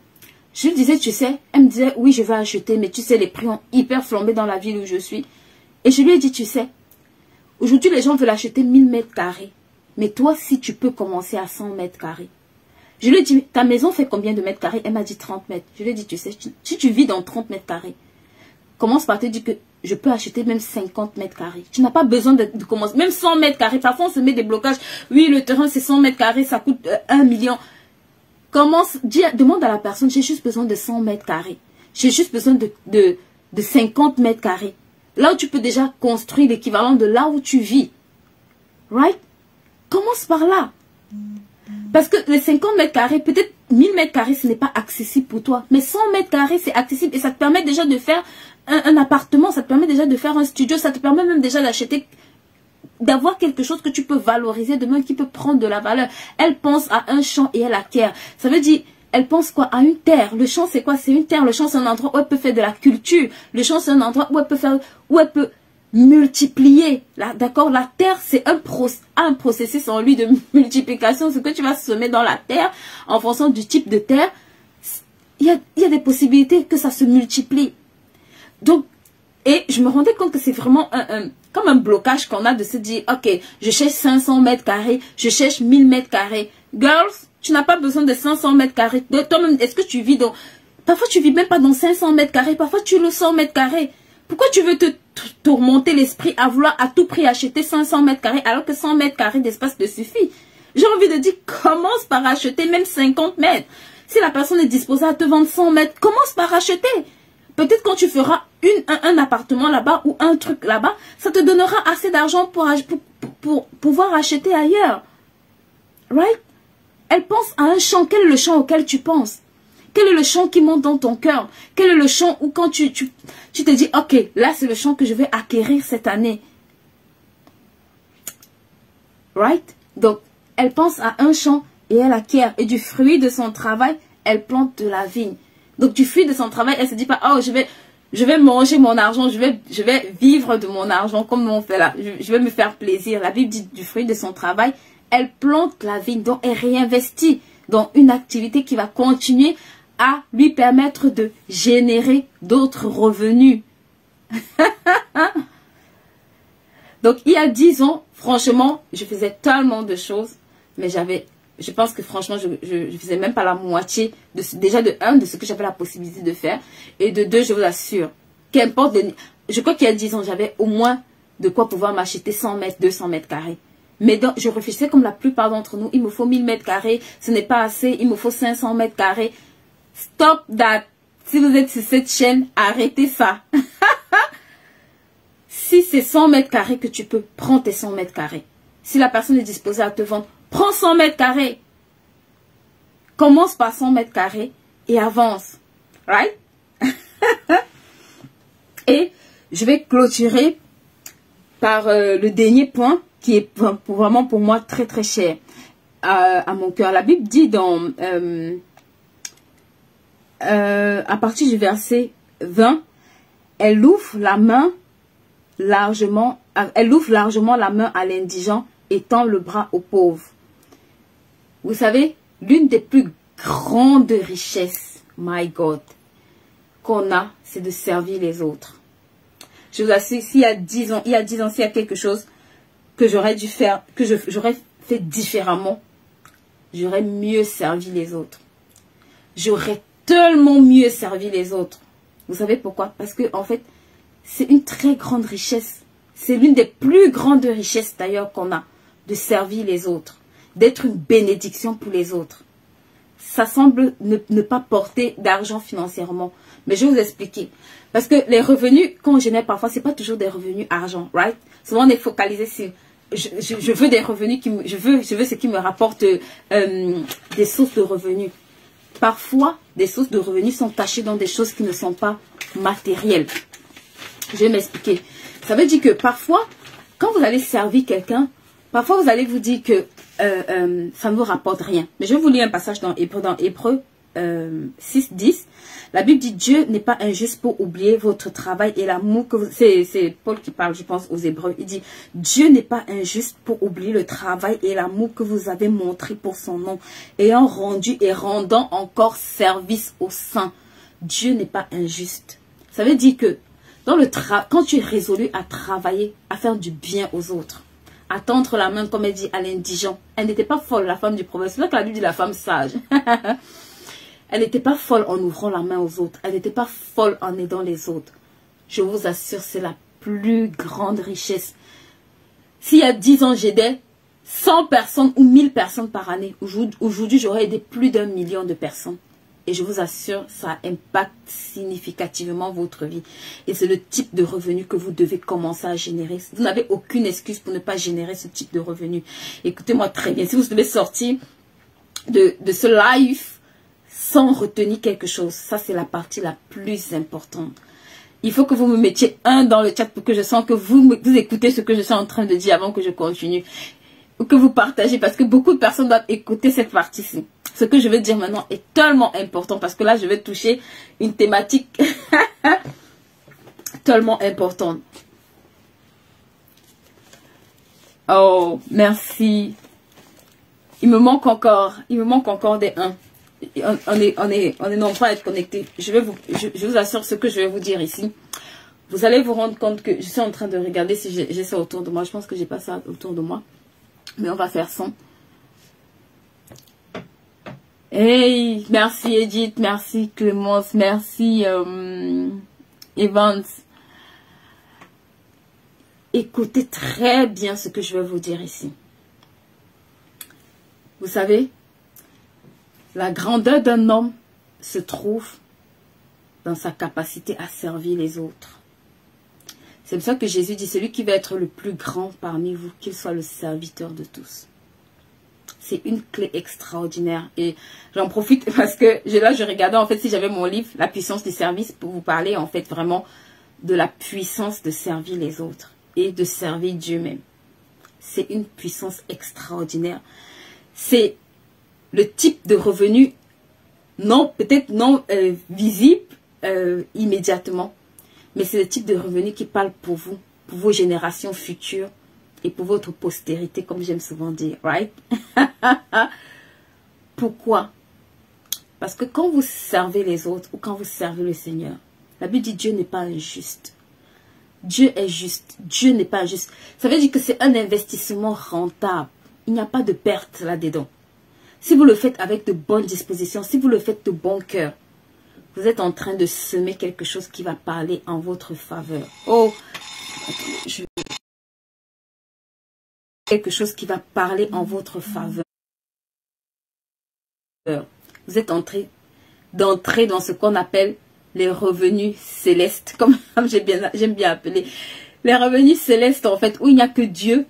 A: je lui disais, tu sais, elle me disait, oui, je vais acheter, mais tu sais, les prix ont hyper flambé dans la ville où je suis. Et je lui ai dit, tu sais, aujourd'hui, les gens veulent acheter 1000 mètres carrés. Mais toi, si tu peux commencer à 100 mètres carrés. Je lui ai dit, ta maison fait combien de mètres carrés? Elle m'a dit 30 mètres. Je lui ai dit, tu sais, si tu vis dans 30 mètres carrés, commence par te dire que je peux acheter même 50 mètres carrés. Tu n'as pas besoin de commencer. Même 100 mètres carrés. Parfois, on se met des blocages. Oui, le terrain, c'est 100 mètres carrés. Ça coûte 1 million. Demande à la personne, j'ai juste besoin de 100 mètres carrés. J'ai juste besoin de 50 mètres carrés. Là où tu peux déjà construire l'équivalent de là où tu vis. Right? Commence par là. Parce que les 50 mètres carrés, peut-être 1000 mètres carrés, ce n'est pas accessible pour toi. Mais 100 mètres carrés, c'est accessible. Et ça te permet déjà de faire un appartement. Ça te permet déjà de faire un studio. Ça te permet même déjà d'acheter, d'avoir quelque chose que tu peux valoriser demain, qui peut prendre de la valeur. Elle pense à un champ et elle acquiert. Ça veut dire, elle pense quoi? À une terre. Le champ, c'est quoi? C'est une terre. Le champ, c'est un endroit où elle peut faire de la culture. Le champ, c'est un endroit où elle peut multiplier. D'accord? La terre, c'est un processus en lui de multiplication. Ce que tu vas semer dans la terre, en fonction du type de terre, il y a des possibilités que ça se multiplie. Donc, et je me rendais compte que c'est vraiment comme un blocage qu'on a de se dire, ok, je cherche 500 mètres carrés, je cherche 1000 mètres carrés. Girls, tu n'as pas besoin de 500 mètres carrés. Toi-même, est-ce que tu vis dans... Parfois, tu vis même pas dans 500 mètres carrés. Parfois, tu le 100 mètres carrés. Pourquoi tu veux te tourmenter l'esprit à vouloir à tout prix acheter 500 mètres carrés alors que 100 mètres carrés d'espace te suffit? J'ai envie de dire, commence par acheter même 50 mètres. Si la personne est disposée à te vendre 100 mètres, commence par acheter. Peut-être quand tu feras un appartement là-bas ou un truc là-bas, ça te donnera assez d'argent pour pouvoir acheter ailleurs. Right? Elle pense à un champ. Quel est le champ auquel tu penses? Quel est le champ qui monte dans ton cœur? Quel est le champ où quand tu te dis, ok, là c'est le champ que je vais acquérir cette année. Right? Donc, elle pense à un champ et elle acquiert. Et du fruit de son travail, elle plante de la vigne. Donc, du fruit de son travail, elle ne se dit pas, oh, je vais manger mon argent, je vais vivre de mon argent comme on fait là. Je vais me faire plaisir. La Bible dit du fruit de son travail, elle plante la vigne. Donc, elle réinvestit dans une activité qui va continuer à lui permettre de générer d'autres revenus. Donc, il y a 10 ans, franchement, je faisais tellement de choses, mais je pense que franchement, je faisais même pas la moitié, déjà de ce que j'avais la possibilité de faire, et de 2, je vous assure, qu'importe, je crois qu'il y a 10 ans, j'avais au moins de quoi pouvoir m'acheter 100 mètres, 200 mètres carrés. Mais donc, je réfléchissais comme la plupart d'entre nous, il me faut 1000 mètres carrés, ce n'est pas assez, il me faut 500 mètres carrés. Stop that. Si vous êtes sur cette chaîne, arrêtez ça. Si c'est 100 mètres carrés que tu peux, prends tes 100 mètres carrés. Si la personne est disposée à te vendre, prends 100 mètres carrés. Commence par 100 mètres carrés et avance. Right? Et je vais clôturer par le dernier point qui est vraiment pour moi très très cher à mon cœur. La Bible dit dans... à partir du verset 20, elle ouvre la main largement elle ouvre largement la main à l'indigent et tend le bras aux pauvres. Vous savez, l'une des plus grandes richesses, my God, qu'on a, c'est de servir les autres. Je vous assure, s'il y a 10 ans, s'il y a quelque chose que j'aurais dû faire, que j'aurais fait différemment, j'aurais mieux servi les autres. J'aurais tellement mieux servi les autres. Vous savez pourquoi? Parce que, en fait, c'est une très grande richesse. C'est l'une des plus grandes richesses, d'ailleurs, qu'on a, de servir les autres, d'être une bénédiction pour les autres. Ça semble ne pas porter d'argent financièrement. Mais je vais vous expliquer. Parce que les revenus qu'on génère parfois, c'est pas toujours des revenus argent, right? Souvent, on est focalisé sur... Je veux des revenus, je veux ce qui me rapporte des sources de revenus. Parfois, des sources de revenus sont cachées dans des choses qui ne sont pas matérielles. Je vais m'expliquer. Ça veut dire que parfois, quand vous allez servir quelqu'un, parfois vous allez vous dire que ça ne vous rapporte rien. Mais je vais vous lire un passage dans Hébreux 6, 10. La Bible dit: Dieu n'est pas injuste pour oublier votre travail et l'amour que vous... C'est Paul qui parle, je pense, aux Hébreux. Il dit: Dieu n'est pas injuste pour oublier le travail et l'amour que vous avez montré pour son nom, ayant rendu et rendant encore service aux saints. Dieu n'est pas injuste. Ça veut dire que quand tu es résolu à travailler, à faire du bien aux autres, à tendre la main, comme elle dit, à l'indigent. Elle n'était pas folle, la femme du prophète. C'est là que la Bible dit la femme sage. Elle n'était pas folle en ouvrant la main aux autres. Elle n'était pas folle en aidant les autres. Je vous assure, c'est la plus grande richesse. S'il y a 10 ans, j'aidais 100 personnes ou 1000 personnes par année. Aujourd'hui, j'aurais aidé plus d'1 million de personnes. Et je vous assure, ça impacte significativement votre vie. Et c'est le type de revenu que vous devez commencer à générer. Vous n'avez aucune excuse pour ne pas générer ce type de revenu. Écoutez-moi très bien. Si vous devez sortir de ce live sans retenir quelque chose, ça c'est la partie la plus importante. Il faut que vous me mettiez 1 dans le chat pour que je sente que vous écoutez ce que je suis en train de dire avant que je continue. Ou que vous partagez, parce que beaucoup de personnes doivent écouter cette partie-ci. Ce que je vais dire maintenant est tellement important, parce que là, je vais toucher une thématique tellement importante. Oh, merci. Il me manque encore des 1. On est nombreux à être connectés. Je vous assure ce que je vais vous dire ici. Vous allez vous rendre compte que je suis en train de regarder si j'ai ça autour de moi. Je pense que j'ai pas ça autour de moi. Mais on va faire son. Hey, merci Edith, merci Clémence, merci Evans. Écoutez très bien ce que je vais vous dire ici. Vous savez, la grandeur d'un homme se trouve dans sa capacité à servir les autres. C'est pour ça que Jésus dit: celui qui va être le plus grand parmi vous, qu'il soit le serviteur de tous. C'est une clé extraordinaire. Et j'en profite parce que là, je regardais en fait si j'avais mon livre, La puissance du service, pour vous parler en fait vraiment de la puissance de servir les autres et de servir Dieu même. C'est une puissance extraordinaire. C'est le type de revenu peut-être non visible immédiatement, mais c'est le type de revenu qui parle pour vous, pour vos générations futures et pour votre postérité, comme j'aime souvent dire, right? Pourquoi? Parce que quand vous servez les autres ou quand vous servez le Seigneur, la Bible dit: Dieu n'est pas injuste. Dieu est juste. Dieu n'est pas injuste. Ça veut dire que c'est un investissement rentable. Il n'y a pas de perte là-dedans. Si vous le faites avec de bonnes dispositions, si vous le faites de bon cœur, vous êtes en train de semer quelque chose qui va parler en votre faveur. Oh, quelque chose qui va parler en votre faveur. Vous êtes d'entrer dans ce qu'on appelle les revenus célestes, comme j'aime bien appeler. Les revenus célestes, en fait, où il n'y a que Dieu.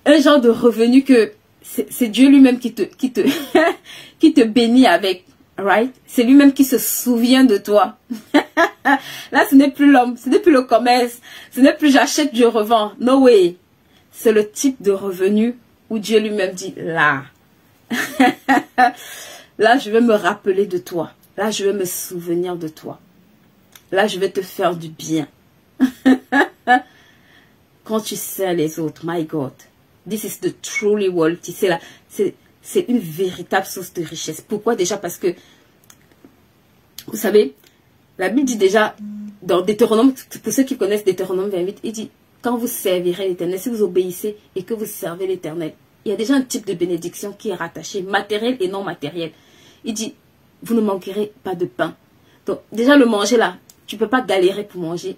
A: Un genre de revenu que c'est Dieu lui-même qui te bénit avec. Right? C'est lui-même qui se souvient de toi. Là, ce n'est plus l'homme, ce n'est plus le commerce, ce n'est plus j'achète, je revends. No way. C'est le type de revenu où Dieu lui-même dit: là, là, je vais me rappeler de toi. Là, je vais me souvenir de toi. Là, je vais te faire du bien. quand tu sers les autres, my God, this is the truly wealthy. C'est une véritable source de richesse. Pourquoi? Déjà parce que, vous savez, la Bible dit déjà, dans Deutéronome, pour ceux qui connaissent Deutéronome 28, il dit, quand vous servirez l'Éternel, si vous obéissez et que vous servez l'Éternel, il y a déjà un type de bénédiction qui est rattaché, matériel et non matériel. Il dit, vous ne manquerez pas de pain. Donc, déjà le manger là, tu ne peux pas galérer pour manger.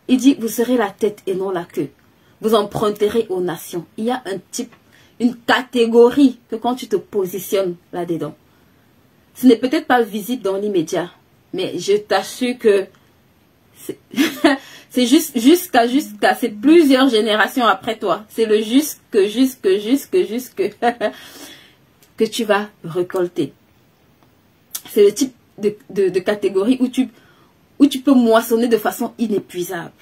A: Il dit, vous serez la tête et non la queue. Vous emprunterez aux nations. Il y a un type, une catégorie que quand tu te positionnes là-dedans, ce n'est peut-être pas visible dans l'immédiat, mais je t'assure que c'est jusqu'à c'est plusieurs générations après toi. C'est le que tu vas récolter. C'est le type de catégorie où tu peux moissonner de façon inépuisable.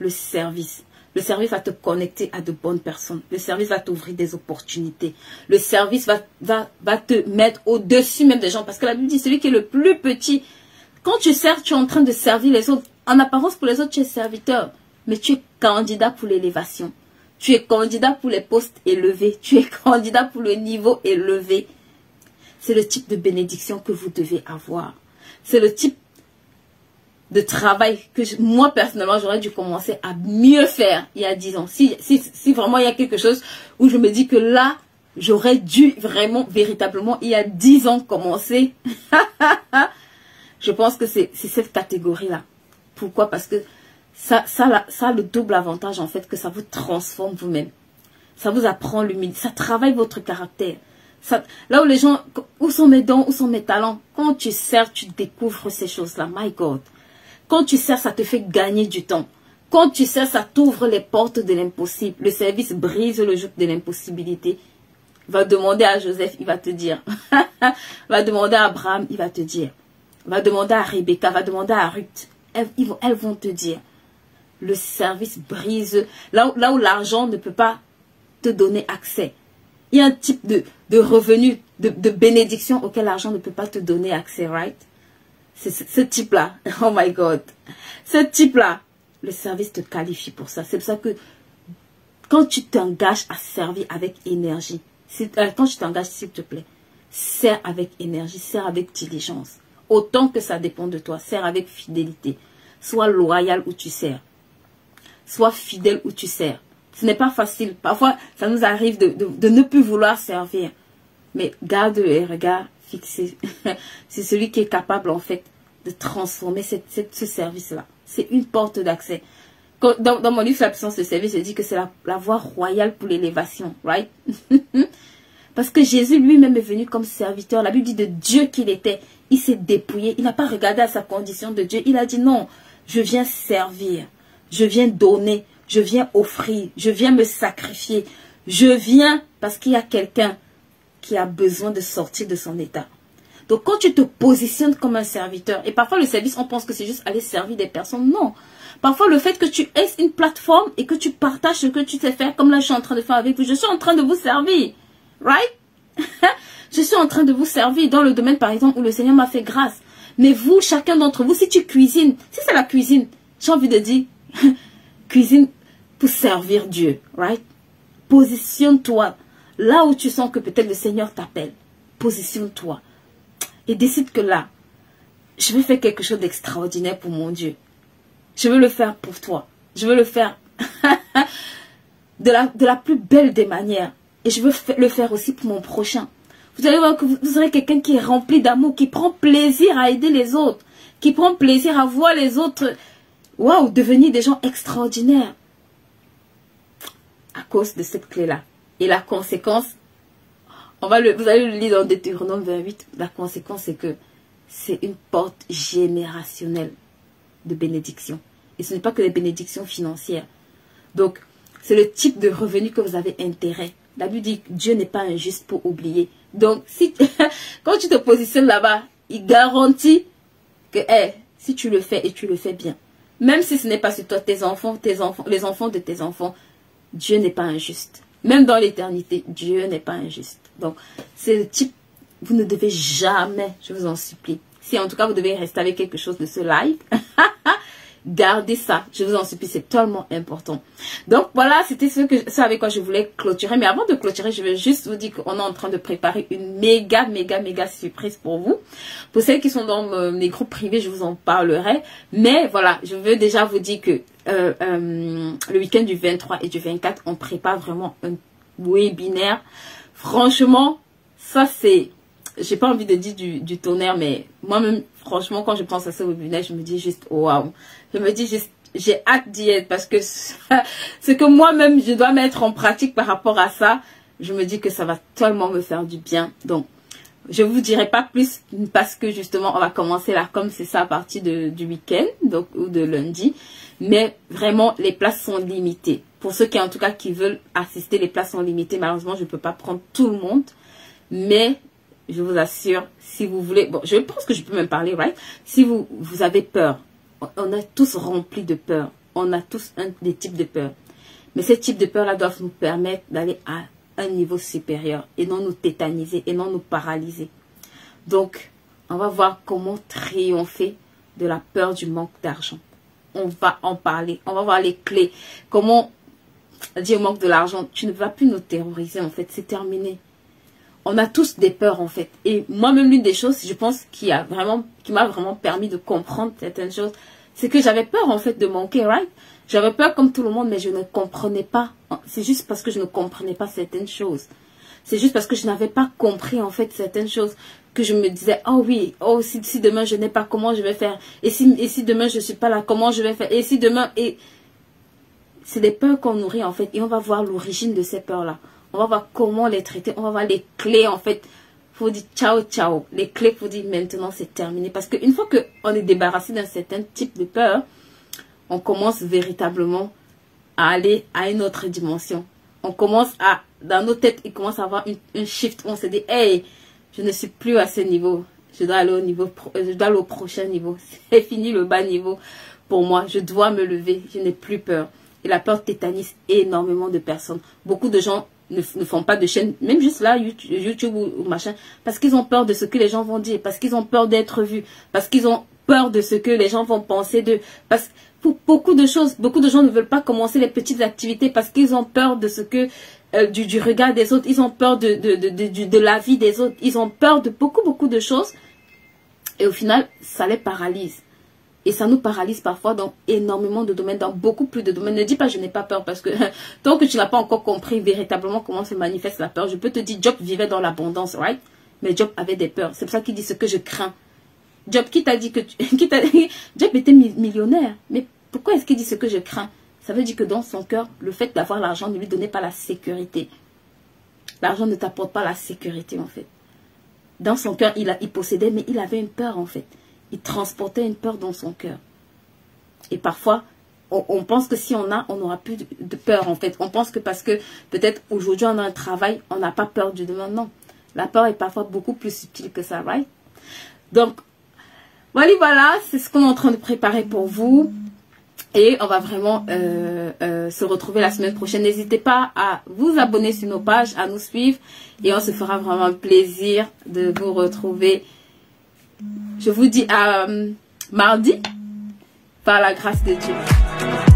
A: Le service. Le service va te connecter à de bonnes personnes. Le service va t'ouvrir des opportunités. Le service va te mettre au-dessus même des gens. Parce que la Bible dit, celui qui est le plus petit, quand tu sers, tu es en train de servir les autres. En apparence, pour les autres, tu es serviteur. Mais tu es candidat pour l'élévation. Tu es candidat pour les postes élevés. Tu es candidat pour le niveau élevé. C'est le type de bénédiction que vous devez avoir. C'est le type de travail que moi, personnellement, j'aurais dû commencer à mieux faire il y a 10 ans. Si vraiment il y a quelque chose où je me dis que là, j'aurais dû vraiment, véritablement, il y a 10 ans, commencer. Je pense que c'est cette catégorie-là. Pourquoi? Parce que ça a le double avantage, en fait, que ça vous transforme vous-même. Ça vous apprend l'humilité. Ça travaille votre caractère. Là où les gens, où sont mes dons, où sont mes talents? Quand tu sers, tu découvres ces choses-là. My God. Quand tu sers, ça te fait gagner du temps. Quand tu sers, ça t'ouvre les portes de l'impossible. Le service brise le joug de l'impossibilité. Va demander à Joseph, il va te dire. Va demander à Abraham, il va te dire. Va demander à Rebecca, va demander à Ruth. Elles vont te dire. Le service brise. Là où l'argent ne peut pas te donner accès. Il y a un type de revenu, de bénédiction auquel l'argent ne peut pas te donner accès, right? C'est ce type-là. Oh my God. Ce type-là, le service te qualifie pour ça. C'est pour ça que quand tu t'engages à servir avec énergie, quand tu t'engages, s'il te plaît, sers avec énergie, sers avec diligence. Autant que ça dépend de toi, sers avec fidélité. Sois loyal où tu sers. Sois fidèle où tu sers. Ce n'est pas facile. Parfois, ça nous arrive de ne plus vouloir servir. Mais garde le regard fixé. C'est celui qui est capable, en fait, de transformer ce service-là. C'est une porte d'accès. Dans mon livre, La puissance de service, je dis que c'est la voie royale pour l'élévation. Right? Parce que Jésus lui-même est venu comme serviteur. La Bible dit de Dieu qu'il était. Il s'est dépouillé. Il n'a pas regardé à sa condition de Dieu. Il a dit non, je viens servir. Je viens donner. Je viens offrir. Je viens me sacrifier. Je viens parce qu'il y a quelqu'un qui a besoin de sortir de son état. Donc quand tu te positionnes comme un serviteur, et parfois le service, on pense que c'est juste aller servir des personnes. Non. Parfois le fait que tu aies une plateforme et que tu partages ce que tu sais faire, comme là je suis en train de faire avec vous, je suis en train de vous servir. Right? Je suis en train de vous servir dans le domaine par exemple où le Seigneur m'a fait grâce. Mais vous, chacun d'entre vous, si tu cuisines, si c'est la cuisine, j'ai envie de dire, cuisine pour servir Dieu. Right? Positionne-toi. Là où tu sens que peut-être le Seigneur t'appelle, positionne-toi. Et décide que là, je vais faire quelque chose d'extraordinaire pour mon Dieu. Je veux le faire pour toi. Je veux le faire de la plus belle des manières. Et je veux le faire aussi pour mon prochain. Vous allez voir que vous serez quelqu'un qui est rempli d'amour, qui prend plaisir à aider les autres, qui prend plaisir à voir les autres, waouh, devenir des gens extraordinaires. À cause de cette clé-là. Et la conséquence, vous allez le lire dans Deutéronome 28, la conséquence c'est que c'est une porte générationnelle de bénédiction. Et ce n'est pas que les bénédictions financières. Donc, c'est le type de revenu que vous avez intérêt. La Bible dit que Dieu n'est pas injuste pour oublier. Donc, quand tu te positionnes là-bas, il garantit que si tu le fais et tu le fais bien, même si ce n'est pas sur toi, les enfants de tes enfants, Dieu n'est pas injuste. Même dans l'éternité, Dieu n'est pas injuste. Donc, c'est le type, vous ne devez jamais, je vous en supplie, si en tout cas vous devez rester avec quelque chose de ce live, Gardez ça, je vous en supplie, c'est tellement important. Donc voilà, c'était ce avec quoi je voulais clôturer. Mais avant de clôturer, je vais juste vous dire qu'on est en train de préparer une méga surprise pour vous. Pour celles qui sont dans mes groupes privés, je vous en parlerai. Mais voilà, je veux déjà vous dire que le week-end du 23 et du 24, on prépare vraiment un webinaire. Franchement, ça c'est... J'ai pas envie de dire du tonnerre, mais moi-même, franchement, quand je pense à ce webinaire, je me dis juste, waouh. Je me dis juste, j'ai hâte d'y être parce que ce que moi-même, je dois mettre en pratique par rapport à ça, je me dis que ça va tellement me faire du bien. Donc, je vous dirai pas plus parce que justement, on va commencer là, comme c'est ça, à partir du week-end, donc, ou de lundi. Mais vraiment, les places sont limitées. Pour ceux qui, en tout cas, qui veulent assister, les places sont limitées. Malheureusement, je ne peux pas prendre tout le monde. Mais... je vous assure, si vous voulez... Bon, je pense que je peux même parler, right? Si vous avez peur, on est tous remplis de peur. On a tous des types de peur. Mais ces types de peur-là doivent nous permettre d'aller à un niveau supérieur et non nous tétaniser et non nous paralyser. Donc, on va voir comment triompher de la peur du manque d'argent. On va en parler. On va voir les clés. Comment dire manque de l'argent? Tu ne vas plus nous terroriser, en fait. C'est terminé. On a tous des peurs en fait. Et moi-même, l'une des choses, je pense, qui m'a vraiment permis de comprendre certaines choses, c'est que j'avais peur en fait de manquer, right? J'avais peur comme tout le monde, mais je ne comprenais pas. C'est juste parce que je ne comprenais pas certaines choses. C'est juste parce que je n'avais pas compris en fait certaines choses que je me disais, oh oui, oh si demain je n'ai pas, comment je vais faire? Et si demain je ne suis pas là, comment je vais faire? Et si demain... Et c'est des peurs qu'on nourrit en fait. Et on va voir l'origine de ces peurs-là. On va voir comment les traiter. On va voir les clés, en fait. Il faut dire ciao, ciao. Les clés, il faut dire maintenant, c'est terminé. Parce qu'une fois qu'on est débarrassé d'un certain type de peur, on commence véritablement à aller à une autre dimension. On commence à, dans nos têtes, il commence à avoir un shift. On se dit, hey, je ne suis plus à ce niveau. Je dois aller au niveau, je dois aller au prochain niveau. C'est fini le bas niveau pour moi. Je dois me lever. Je n'ai plus peur. Et la peur tétanise énormément de personnes. Beaucoup de gens ne font pas de chaîne, même juste là, YouTube ou machin, parce qu'ils ont peur de ce que les gens vont dire, parce qu'ils ont peur d'être vus, parce qu'ils ont peur de ce que les gens vont penser d'eux. Parce que pour beaucoup de choses, beaucoup de gens ne veulent pas commencer les petites activités parce qu'ils ont peur de ce que, du regard des autres, ils ont peur de la vie des autres, ils ont peur de beaucoup de choses. Et au final, ça les paralyse. Et ça nous paralyse parfois dans énormément de domaines, dans beaucoup plus de domaines. Ne dis pas je n'ai pas peur parce que tant que tu n'as pas encore compris véritablement comment se manifeste la peur, je peux te dire Job vivait dans l'abondance, right? Mais Job avait des peurs. C'est pour ça qu'il dit ce que je crains. Job, qui t'a dit que Job était millionnaire. Mais pourquoi est-ce qu'il dit ce que je crains? Ça veut dire que dans son cœur, le fait d'avoir l'argent ne lui donnait pas la sécurité. L'argent ne t'apporte pas la sécurité en fait. Dans son cœur, il possédait, mais il avait une peur en fait. Il transportait une peur dans son cœur. Et parfois, on pense que si on n'aura plus de peur en fait. On pense que parce que peut-être aujourd'hui on a un travail, on n'a pas peur du demain. Non. La peur est parfois beaucoup plus subtile que ça, right? Donc, voilà, c'est ce qu'on est en train de préparer pour vous. Et on va vraiment se retrouver la semaine prochaine. N'hésitez pas à vous abonner sur nos pages, à nous suivre. Et on se fera vraiment plaisir de vous retrouver. Je vous dis à mardi, par la grâce de Dieu.